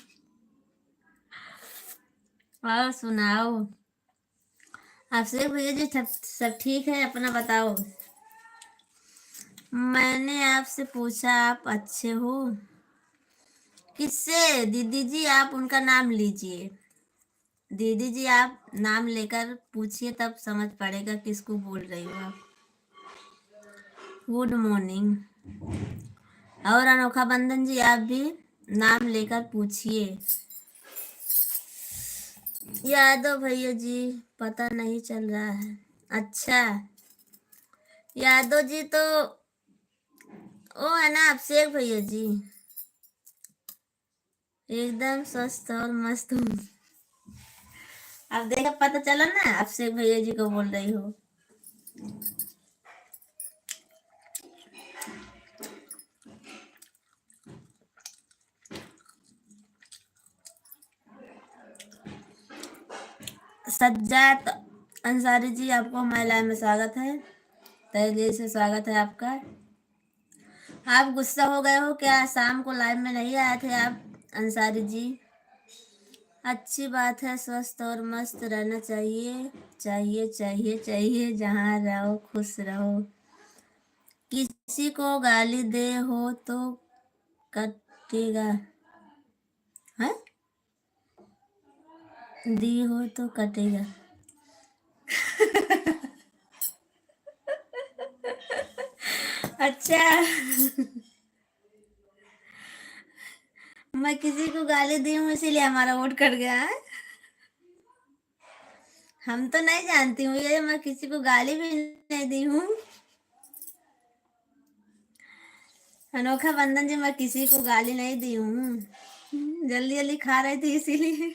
[SPEAKER 2] और सुनाओ अभिषेक भैया जी, सब ठीक है? अपना बताओ। मैंने आपसे पूछा आप अच्छे हो? किससे? दीदी जी आप उनका नाम लीजिए। दीदी जी आप नाम लेकर पूछिए, तब समझ पड़ेगा किसको बोल रही हो आप। गुड मॉर्निंग और अनोखा बंधन जी आप भी नाम लेकर पूछिए। यादव भैया जी पता नहीं चल रहा है। अच्छा, यादव जी तो वो है ना अभिषेक भैया जी, एकदम स्वस्थ और मस्त हूँ। अब देखा पता चला ना, अभिषेक भैया जी को बोल रही हो। सज्जाद अंसारी जी आपको हमारे लाइव में स्वागत है, तहे दिल से स्वागत है आपका। आप गुस्सा हो गए हो क्या, शाम को लाइव में नहीं आए थे आप अंसारी जी? अच्छी बात है, स्वस्थ और मस्त रहना चाहिए चाहिए चाहिए चाहिए, जहाँ रहो खुश रहो। किसी को गाली दे हो तो कटेगा, है दी हो तो कटेगा। अच्छा, मैं किसी को गाली दी हूँ इसीलिए हमारा वोट कट गया है? हम तो नहीं जानती हूँ ये, मैं किसी को गाली भी नहीं दी हूँ। अनोखा बंधन जी मैं किसी को गाली नहीं दी हूँ, जल्दी जल्दी खा रही थी इसीलिए।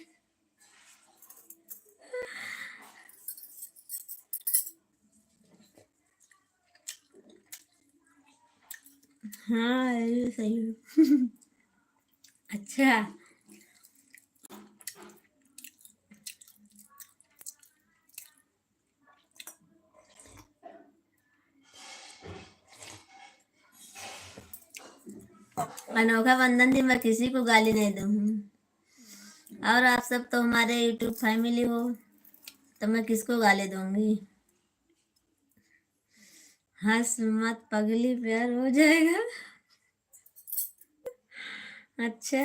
[SPEAKER 2] हाँ ये सही है। अच्छा, अनोखा बंधन जी मैं किसी को गाली नहीं दूँ, और आप सब तो हमारे यूट्यूब फैमिली हो, तो मैं किसको गाली दूंगी? हंस मत पगली, प्यार हो जाएगा। अच्छा,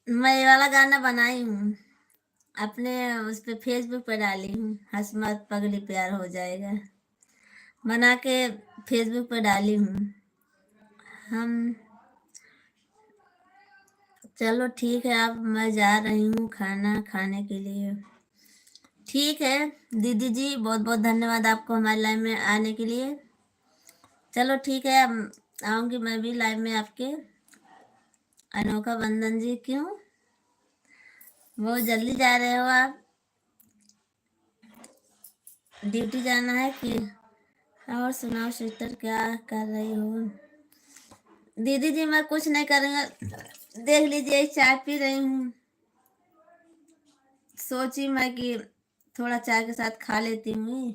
[SPEAKER 2] मैं ये वाला गाना बनाई हूँ, अपने उस पे फेसबुक पे डाली हूँ, हंस मत पगली प्यार हो जाएगा, बना के फेसबुक पे डाली हूँ। हम चलो ठीक है, अब मैं जा रही हूँ खाना खाने के लिए। ठीक है दीदी जी, बहुत बहुत धन्यवाद आपको हमारे लाइव में आने के लिए। चलो ठीक है, अब आऊँगी मैं भी लाइव में आपके। अनोखा बंधन जी क्यों बहुत जल्दी जा रहे हो आप, ड्यूटी जाना है कि? और सुनाओ सिस्टर क्या कर रही हो? दीदी जी मैं कुछ नहीं करूँगा, देख लीजिए चाय पी रही हूँ। सोची मैं कि थोड़ा चाय के साथ खा लेती हूँ।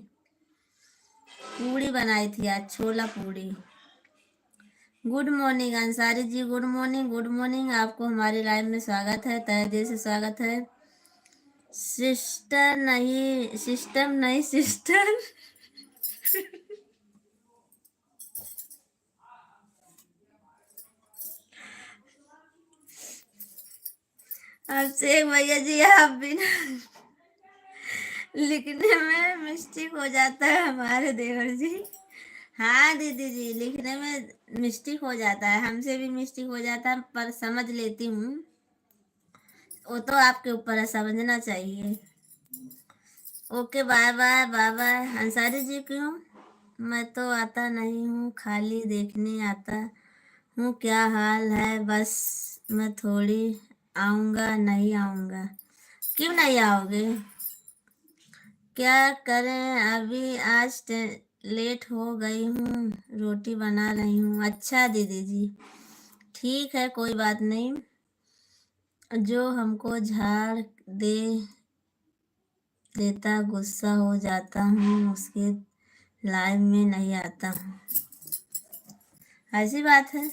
[SPEAKER 2] पूड़ी बनाई थी आज, छोला पूड़ी। Good morning Ansari ji, good morning good morning, आपको हमारे लाइव में स्वागत है, तहे दिल से स्वागत है। सिस्टर नहीं, सिस्टम नहीं सिस्टर। अभिषेक भैया जी आप भी ना लिखने में मिस्टेक हो जाता है हमारे देवर जी। हाँ दीदी जी, लिखने में मिस्टेक हो जाता है, हमसे भी मिस्टेक हो जाता है, पर समझ लेती हूँ, वो तो आपके ऊपर है, समझना चाहिए। Okay bye bye bye bye. Ansari ji क्यों? मैं तो आता नहीं हूँ, खाली देखने आता हूँ, क्या हाल है, बस मैं थोड़ी आऊँगा, नहीं आऊँगा। क्यों नहीं आओगे? क्या करें अभी, आज लेट हो गई हूँ, रोटी बना रही हूँ। अच्छा दीदी जी, ठीक है कोई बात नहीं, जो हमको झाड़ दे देता गुस्सा हो जाता हूँ, उसके लाइव में नहीं आता हूँ। ऐसी बात है।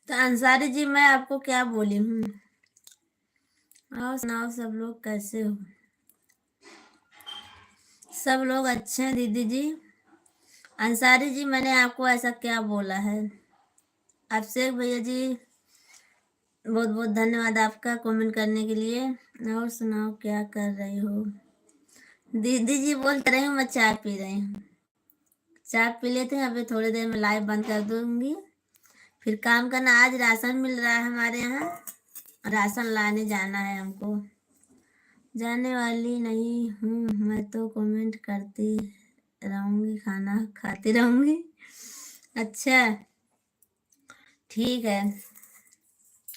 [SPEAKER 2] तो अंसारी जी मैं आपको क्या बोली हूँ? और सुनाओ सब लोग कैसे हो? सब लोग अच्छे हैं दीदी जी। अंसारी जी मैंने आपको ऐसा क्या बोला है? अभिषेक भैया जी बहुत बहुत धन्यवाद आपका कमेंट करने के लिए। और सुनाओ क्या कर रही हो? दीदी जी बोल रही हूँ मैं चाय पी रही हूँ। चाय पी लेते हैं, अभी थोड़ी देर में लाइव बंद कर दूंगी, फिर काम करना। आज राशन मिल रहा है हमारे यहाँ, राशन लाने जाना है हमको। जाने वाली नहीं हूँ मैं तो कमेंट करती रहूंगी, खाना खाती रहूंगी। अच्छा ठीक है,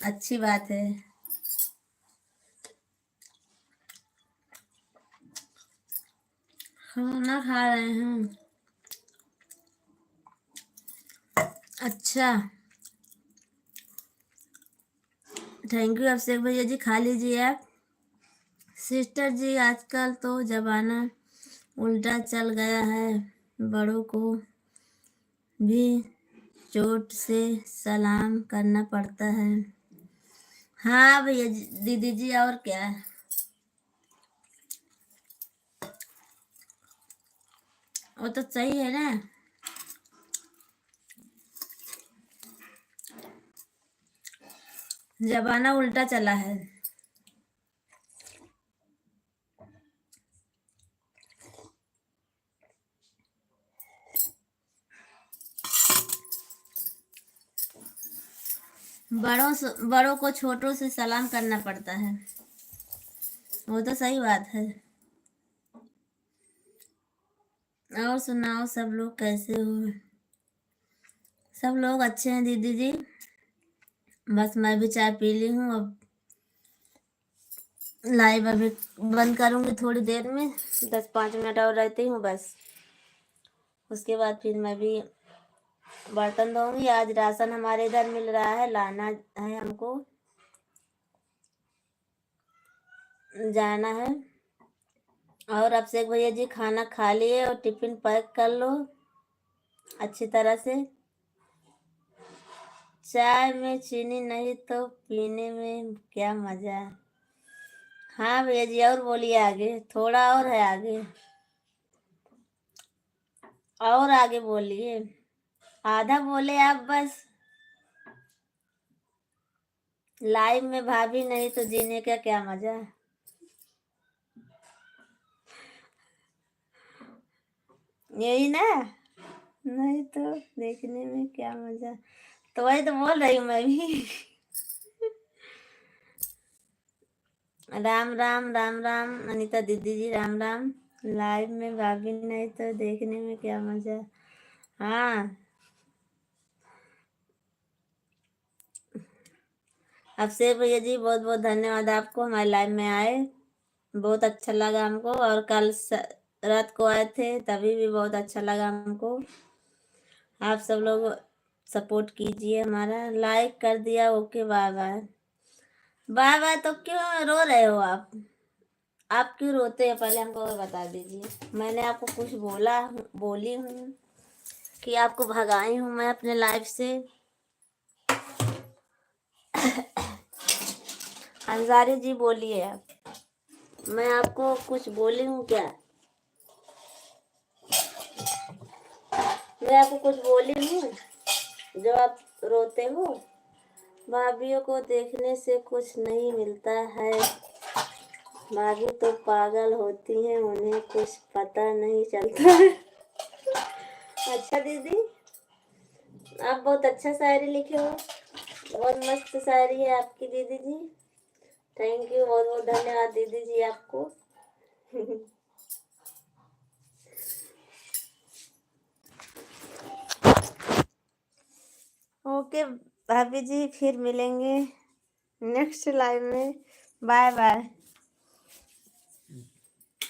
[SPEAKER 2] अच्छी बात है। खाना खा रहे हैं। अच्छा थैंक यू अभिषेक भैया जी, खा लीजिए आप। सिस्टर जी आजकल तो जमाना उल्टा चल गया है, बड़ों को भी चोट से सलाम करना पड़ता है। हाँ भैया जी, दीदी जी, और क्या। वो तो सही है ना। जमाना उल्टा चला है। बड़ों को छोटों से सलाम करना पड़ता है, वो तो सही बात है। और सुनाओ सब लोग कैसे हो? सब लोग अच्छे हैं दीदी जी। बस मैं भी चाय पी ली हूँ, अब लाइव अभी बंद करूंगी थोड़ी देर में, 10-5 मिनट और रहती हूँ बस। उसके बाद फिर मैं भी बर्तन धोऊंगी। आज राशन हमारे इधर मिल रहा है, लाना है हमको, जाना है। और अभिषेक भैया जी खाना खा लिए और टिफिन पैक कर लो अच्छी तरह से। चाय में चीनी नहीं तो पीने में क्या मजा। हाँ भैया जी, और बोलिए आगे, थोड़ा और है आगे, और आगे बोलिए। आधा बोले आप बस। लाइव में भाभी नहीं तो जीने का क्या मजा। यही ना, नहीं तो देखने में क्या मजा। तो वही तो बोल रही हूँ मैं भी। राम राम राम राम अनीता दीदी जी, राम राम। लाइव में भाभी नहीं तो देखने में क्या मजा। हाँ अभिषेक भैया जी, बहुत बहुत धन्यवाद आपको, हमारे लाइव में आए, बहुत अच्छा लगा हमको। और कल रात को आए थे तभी भी बहुत अच्छा लगा हमको। आप सब लोग सपोर्ट कीजिए हमारा, लाइक कर दिया, okay bye bye. Bye bye तो क्यों रो रहे हो आप क्यों रोते हैं पहले हमको और बता दीजिए। मैंने आपको कुछ बोली हूँ कि आपको भगाई हूँ मैं अपने लाइफ से? अंसारी जी बोलिए आप, मैं आपको कुछ बोली हूँ क्या? मैं आपको कुछ बोली हूँ जो आप रोते हो? भाभीियों को देखने से कुछ नहीं मिलता है, भाभी तो पागल होती हैं, उन्हें कुछ पता नहीं चलता है। अच्छा दीदी, आप बहुत अच्छा शायरी लिखे हो, बहुत मस्त शायरी है आपकी दीदी जी। थैंक यू, बहुत बहुत धन्यवाद दीदी जी आपको। ओके भाभी जी, फिर मिलेंगे नेक्स्ट लाइव में। Bye bye.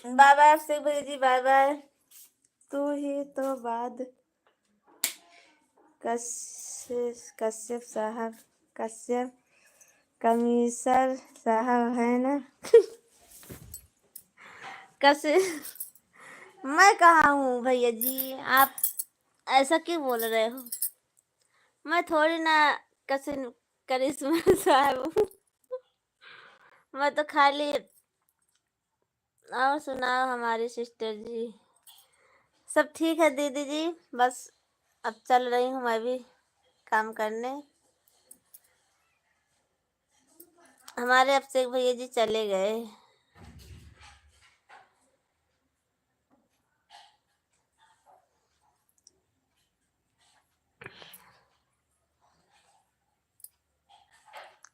[SPEAKER 2] Bye bye Abhishek भैया जी, बाय बाय। तू ही तो बाद कश्यप साहब, कश्यप कमिश्नर साहब है ना। कश्यप मैं कहाँ हूँ भैया जी, आप ऐसा क्यों बोल रहे हो? मैं थोड़ी ना करिश्मा साहब हूँ। मैं तो खाली। और सुनाओ हमारी सिस्टर जी, सब ठीक है दीदी जी? बस अब चल रही हूँ मैं भी काम करने। हमारे अभिषेक भैया जी चले गए।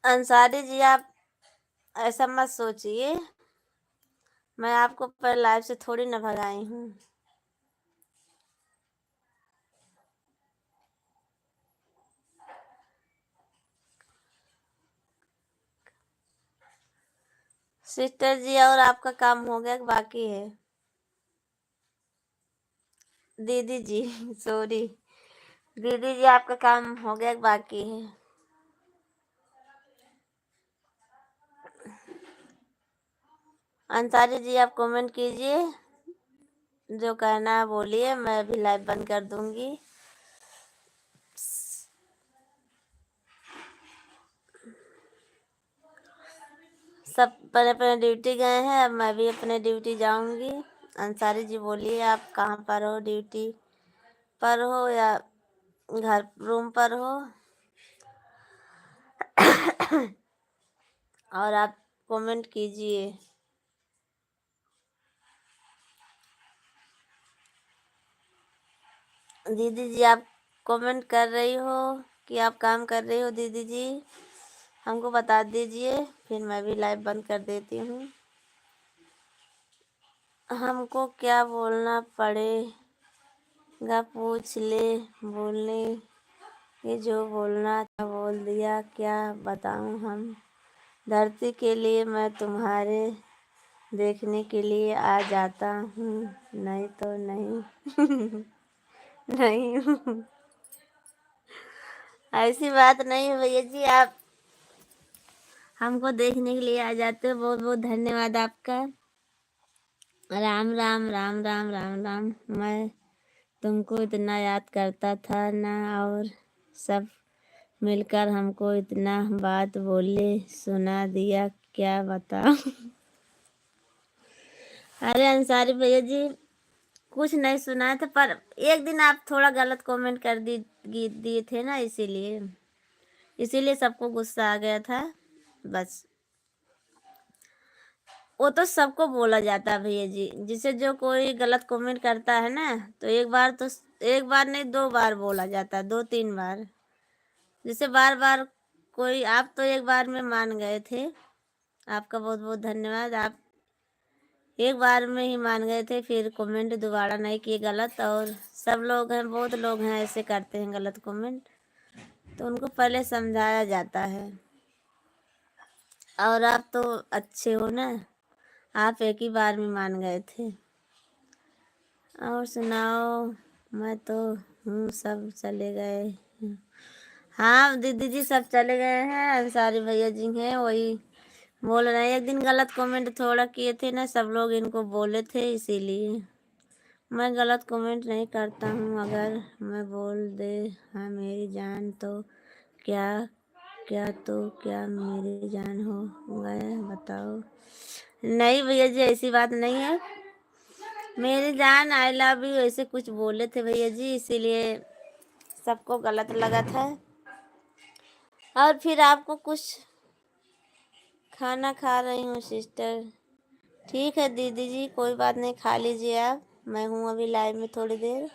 [SPEAKER 2] अंसारी जी आप ऐसा मत सोचिए, मैं आपको पर लाइव से थोड़ी न भगाई हूँ। सिस्टर जी और आपका काम हो गया कि बाकी है? दीदी जी सॉरी, दीदी जी आपका काम हो गया कि बाकी है? अंसारी जी आप कमेंट कीजिए, जो कहना है बोलिए, मैं भी लाइव बंद कर दूंगी। सब अपने अपने ड्यूटी गए हैं, अब मैं भी अपने ड्यूटी जाऊंगी। अंसारी जी बोलिए आप कहाँ पर हो, ड्यूटी पर हो या घर रूम पर हो? और आप कमेंट कीजिए। दीदी जी आप कमेंट कर रही हो कि आप काम कर रही हो? दीदी जी हमको बता दीजिए, फिर मैं भी लाइव बंद कर देती हूँ। हमको क्या बोलना पड़ेगा, पूछ ले, बोलने ये जो बोलना था बोल दिया, क्या बताऊँ हम? धरती के लिए मैं तुम्हारे देखने के लिए आ जाता हूँ, नहीं तो नहीं। नहीं ऐसी बात नहीं है भैया जी, आप हमको देखने के लिए आ जाते हो, बहुत बहुत धन्यवाद आपका। राम राम राम राम राम राम। मैं तुमको इतना याद करता था ना, और सब मिलकर हमको इतना बात बोले सुना दिया, क्या बताओ। अरे अंसारी भैया जी कुछ नहीं सुना था, पर एक दिन आप थोड़ा गलत कमेंट कर दिए थे ना, इसीलिए सबको गुस्सा आ गया था बस। वो तो सबको बोला जाता है भैया जी, जिसे जो कोई गलत कमेंट करता है ना, तो एक बार नहीं 2 बार बोला जाता है, 2-3 बार। जिसे बार बार कोई, आप तो एक बार में मान गए थे, आपका बहुत बहुत धन्यवाद। आप एक बार में ही मान गए थे, फिर कमेंट दोबारा नहीं किए गलत। और सब लोग हैं, बहुत लोग हैं ऐसे करते हैं गलत कमेंट, तो उनको पहले समझाया जाता है। और आप तो अच्छे हो ना, आप एक ही बार में मान गए थे। और सुनाओ? मैं तो हूँ, सब चले गए। हाँ दीदी जी सब चले गए हैं, अंसारी भैया जी हैं, वही बोल रहे हैं। एक दिन गलत कमेंट थोड़ा किए थे ना, सब लोग इनको बोले थे, इसीलिए मैं गलत कमेंट नहीं करता हूँ। अगर मैं बोल दे हाँ मेरी जान, तो क्या क्या तो क्या मेरी जान हो गए, बताओ। नहीं भैया जी ऐसी बात नहीं है, मेरी जान आई लव यू ऐसे कुछ बोले थे भैया जी, इसीलिए सबको गलत लगा था। और फिर आपको कुछ खाना खा रही हूँ सिस्टर। ठीक है दीदी जी, कोई बात नहीं, खा लीजिए आप, मैं हूँ अभी लाइव में थोड़ी देर।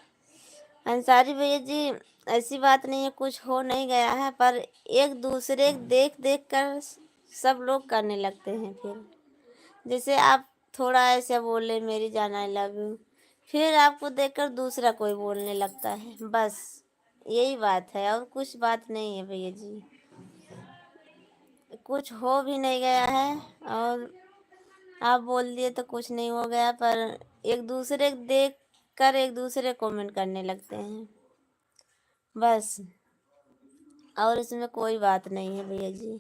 [SPEAKER 2] अंसारी भैया जी ऐसी बात नहीं है, कुछ हो नहीं गया है, पर एक दूसरे देख देख कर सब लोग करने लगते हैं। फिर जैसे आप थोड़ा ऐसे बोले मेरी जान आई लव यू, फिर आपको देखकर दूसरा कोई बोलने लगता है, बस यही बात है, और कुछ बात नहीं है भैया जी। कुछ हो भी नहीं गया है, और आप बोल दिए तो कुछ नहीं हो गया, पर एक दूसरे देख कर एक दूसरे कमेंट करने लगते हैं बस, और इसमें कोई बात नहीं है भैया जी।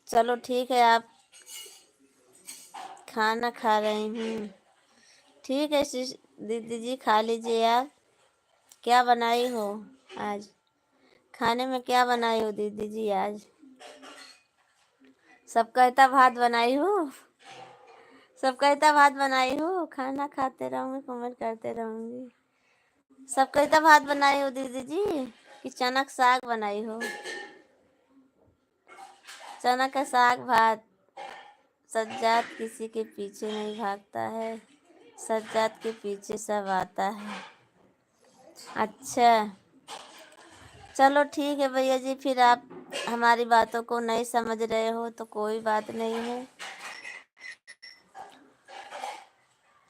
[SPEAKER 2] चलो ठीक है, आप खाना खा रही हूँ, ठीक है दीदी जी खा लीजिए आप। क्या बनाई हो आज खाने में, क्या बनाई हो दीदी जी आज? सब कहता भात बनाई हो, सब कहता भात बनाई हो, खाना खाते रहूँगी, कमेंट करते रहूँगी। सब कहता भात बनाई हो दीदी जी, कि चना का साग बनाई हो? चना का साग भात। सज्जाद किसी के पीछे नहीं भागता है, सज्जाद के पीछे सब आता है। अच्छा चलो ठीक है भैया जी, फिर आप हमारी बातों को नहीं समझ रहे हो तो कोई बात नहीं है,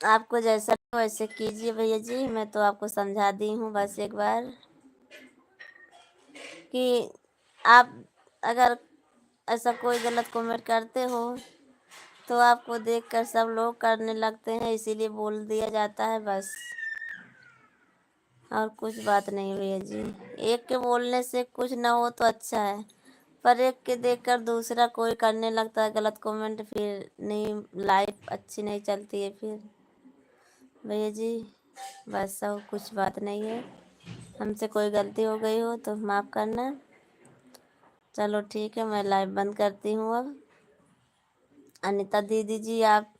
[SPEAKER 2] आपको जैसा वैसे कीजिए भैया जी। मैं तो आपको समझा दी हूँ बस एक बार कि आप अगर ऐसा कोई गलत कमेंट करते हो तो आपको देखकर सब लोग करने लगते हैं, इसीलिए बोल दिया जाता है बस, और कुछ बात नहीं भैया जी। एक के बोलने से कुछ ना हो तो अच्छा है, पर एक के देखकर दूसरा कोई करने लगता है गलत कमेंट, फिर नहीं, लाइफ अच्छी नहीं चलती है फिर भैया जी। बस सब, कुछ बात नहीं है, हमसे कोई गलती हो गई हो तो माफ़ करना। चलो ठीक है, मैं लाइव बंद करती हूँ अब। अनीता दीदी जी आप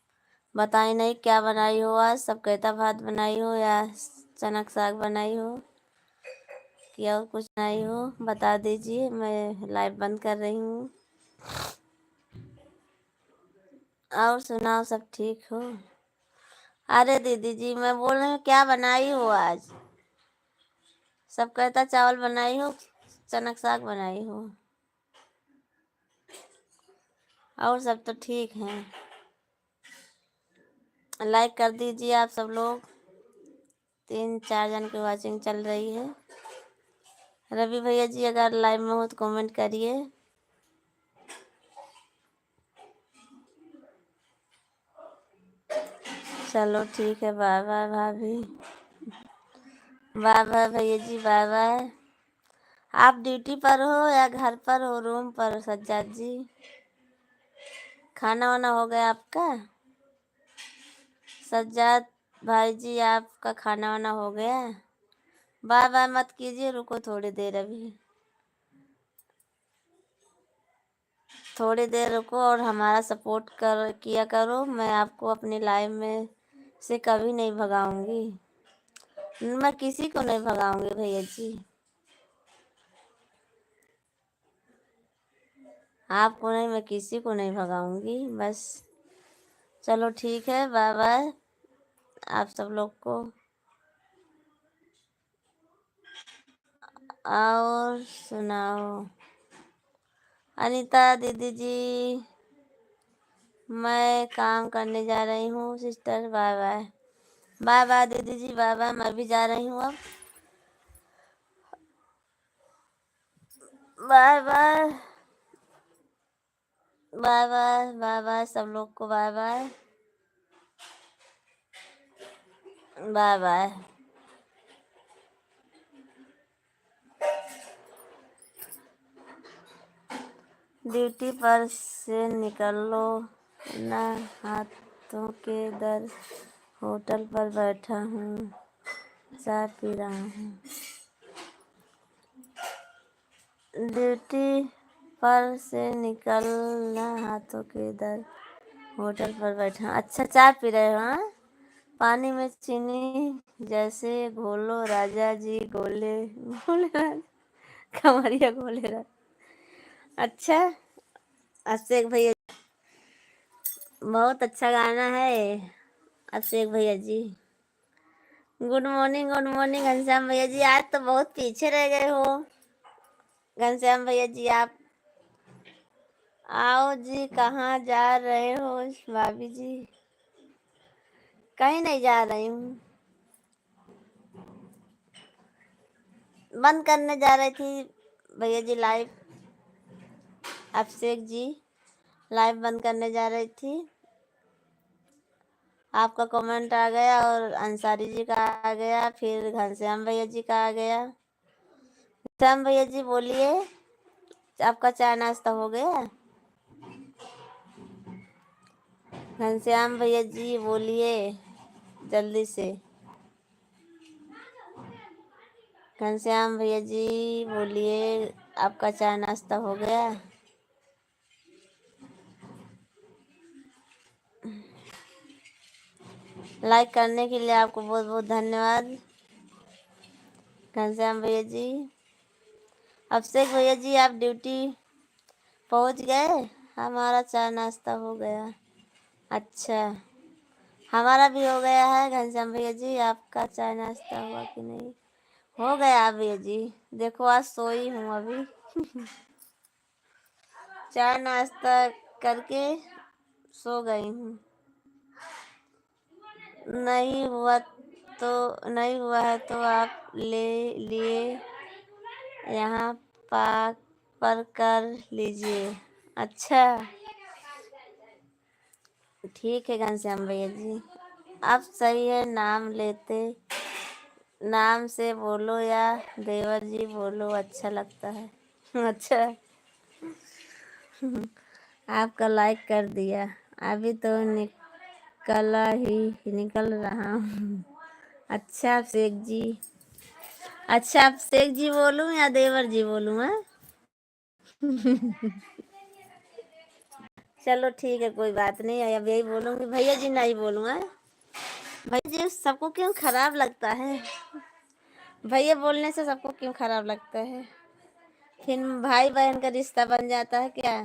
[SPEAKER 2] बताई नहीं क्या बनाई हो आज, सब कहता भात बनाई हो या चना का साग बनाई हो कि और कुछ बनाई हो, बता दीजिए। मैं लाइव बंद कर रही हूँ। और सुनाओ, सब ठीक हो? अरे दीदी जी मैं बोल रही हूँ क्या बनाई हो आज, सब कहता चावल बनाई हो, चना का साग बनाई हो, और सब तो ठीक हैं। लाइक कर दीजिए आप सब लोग, 3-4 जन की वॉचिंग चल रही है। रवि भैया जी अगर लाइव में हो तो कमेंट करिए। चलो ठीक है, बाय बाय भाभी, बाय बाय भैया जी, बाय बाय। आप ड्यूटी पर हो या घर पर हो, रूम पर सज्जाद जी? खाना वाना हो गया आपका? सज्जाद भाई जी आपका खाना वाना हो गया? बाय बाय मत कीजिए, रुको थोड़ी देर, अभी थोड़ी देर रुको और हमारा सपोर्ट कर किया करो। मैं आपको अपनी लाइफ में से कभी नहीं भगाऊंगी, मैं किसी को नहीं भगाऊंगी भैया जी, आपको नहीं, मैं किसी को नहीं भगाऊंगी बस। चलो ठीक है, बाय बाय आप सब लोग को। और सुनाओ अनीता दीदी जी, मैं काम करने जा रही हूँ sister, bye bye. Bye bye दीदी जी, बाय बाय, मैं भी जा रही हूँ अब, bye bye, bye bye, bye bye सब लोग को, bye bye, bye bye. Duty पर से निकलो ना, हाथों के दर, होटल पर बैठा हूँ, चाय पी रहा हूँ। ड्यूटी पर से निकलना, हाथों के दर, होटल पर बैठा, अच्छा चाय पी रहे हो? हाँ, पानी में चीनी जैसे घोलो राजा जी, गोले गोले राजा, कमरिया गोले राजा। अच्छा अभिषेक भैया, बहुत अच्छा गाना है अभिषेक भैया ji. Good morning, good morning Ghanshyam भैया जी, आज तो बहुत पीछे रह गए हो घनश्याम भैया जी। आप आओ जी, कहाँ जा रहे हो भाभी जी? कहीं नहीं जा रही हूँ, बंद करने जा रही थी भैया जी लाइव, अभिषेक जी लाइव बंद करने जा रही थी, आपका कमेंट आ गया और अंसारी जी का आ गया, फिर घनश्याम भैया जी का आ गया। घनश्याम भैया जी बोलिए, आपका चाय नाश्ता हो गया? घनश्याम भैया जी बोलिए जल्दी से, घनश्याम भैया जी बोलिए, आपका चाय नाश्ता हो गया? लाइक करने के लिए आपको बहुत बहुत धन्यवाद घनश्याम भैया जी। अभिषेक भैया जी आप ड्यूटी पहुंच गए? हमारा चाय नाश्ता हो गया। अच्छा, हमारा भी हो गया है घनश्याम भैया जी। आपका चाय नाश्ता हुआ कि नहीं? हो गया भैया जी। देखो आज सोई हूँ अभी। चाय नाश्ता करके सो गई हूँ। नहीं हुआ नहीं हुआ है तो आप ले लिए यहाँ पर कर लीजिए। अच्छा ठीक है घनश्याम भैया जी। अब सही है, नाम से बोलो या देवर जी बोलो, अच्छा लगता है। अच्छा, आपका लाइक कर दिया। अभी तो निकल रहा हूँ। अच्छा अभिषेक जी, अच्छा अभिषेक जी बोलूं या देवर जी बोलूं? है चलो ठीक है, कोई बात नहीं है। अब यही बोलूंगी, भैया जी नहीं बोलूंगा। भैया जी सबको क्यों खराब लगता है? भैया बोलने से सबको क्यों खराब लगता है? फिर भाई बहन का रिश्ता बन जाता है क्या?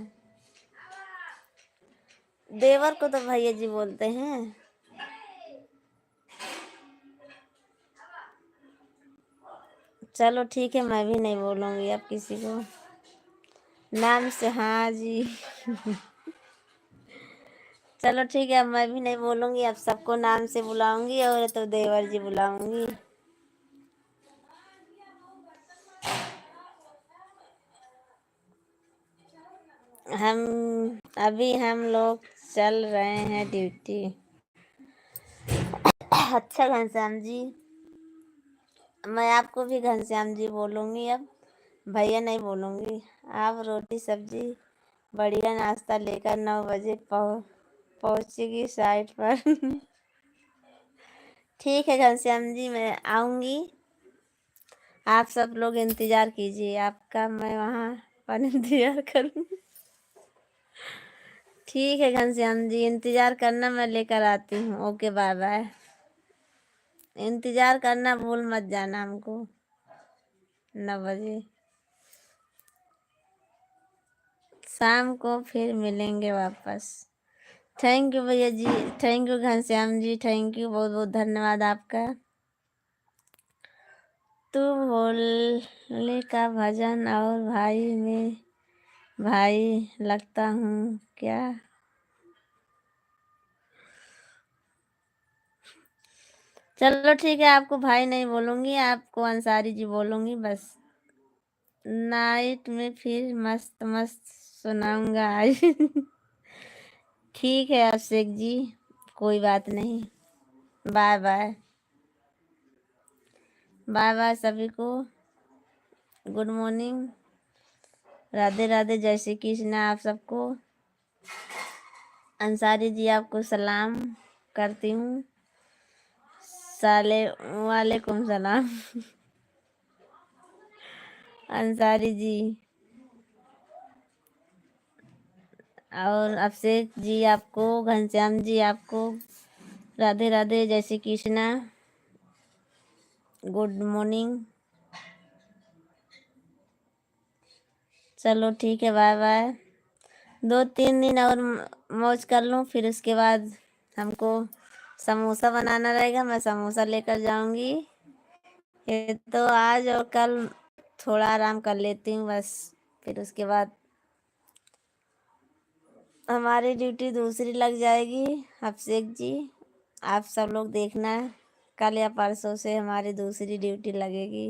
[SPEAKER 2] देवर को तो भैया जी बोलते हैं। चलो ठीक है, मैं भी नहीं बोलूंगी अब किसी को नाम से। हाँ जी। चलो ठीक है, अब मैं भी नहीं बोलूंगी। अब सबको नाम से बुलाऊंगी और तो देवर जी बुलाऊंगी। हम लोग चल रहे हैं ड्यूटी। अच्छा घनश्याम जी, मैं आपको भी घनश्याम जी बोलूंगी अब, भैया नहीं बोलूंगी। आप रोटी सब्जी बढ़िया नाश्ता लेकर 9 बजे पहुंचेगी साइट पर। ठीक है घनश्याम जी, मैं आऊंगी। आप सब लोग इंतजार कीजिए आपका, मैं वहाँ पर इंतजार करूँगी। ठीक है घनश्याम जी, इंतजार करना, मैं लेकर आती हूँ। Okay bye bye. इंतजार करना भूल मत जाना हमको 9 बजे शाम को, फिर मिलेंगे वापस। थैंक यू भैया ji, thank you Ghanshyam ji, thank you, बहुत बहुत धन्यवाद आपका। तू भोले का भजन और भाई में भाई लगता हूँ क्या? चलो ठीक है, आपको भाई नहीं बोलूंगी, आपको अंसारी जी बोलूंगी बस। नाइट में फिर मस्त मस्त सुनाऊंगा आज। ठीक है अभिषेक जी, कोई बात नहीं। बाय बाय, बाय बाय सभी को। गुड मॉर्निंग, राधे राधे, जय श्री कृष्ण आप सबको। अंसारी जी आपको सलाम करती हूँ। वालेकुम सलाम। अंसारी जी और अभिषेक जी आपको, घनश्याम जी आपको राधे राधे, जय श्री कृष्णा, गुड मॉर्निंग। चलो ठीक है, बाय बाय। 2-3 दिन और मौज कर लूँ, फिर उसके बाद हमको समोसा बनाना रहेगा, मैं समोसा लेकर जाऊंगी। ये तो आज और कल थोड़ा आराम कर लेती हूँ बस, फिर उसके बाद हमारी ड्यूटी दूसरी लग जाएगी। अभिषेक जी आप सब लोग देखना, कल या परसों से हमारी दूसरी ड्यूटी लगेगी।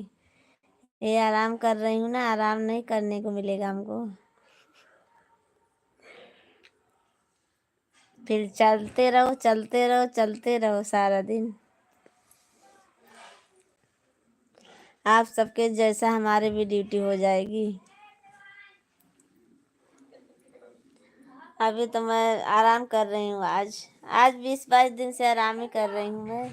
[SPEAKER 2] ये आराम कर रही हूँ ना, आराम नहीं करने को मिलेगा हमको। फिर चलते रहो चलते रहो चलते रहो सारा दिन। आप सबके जैसा हमारी भी ड्यूटी हो जाएगी। अभी तो मैं आराम कर रही हूँ, आज 20-22 दिन से आराम ही कर रही हूँ मैं।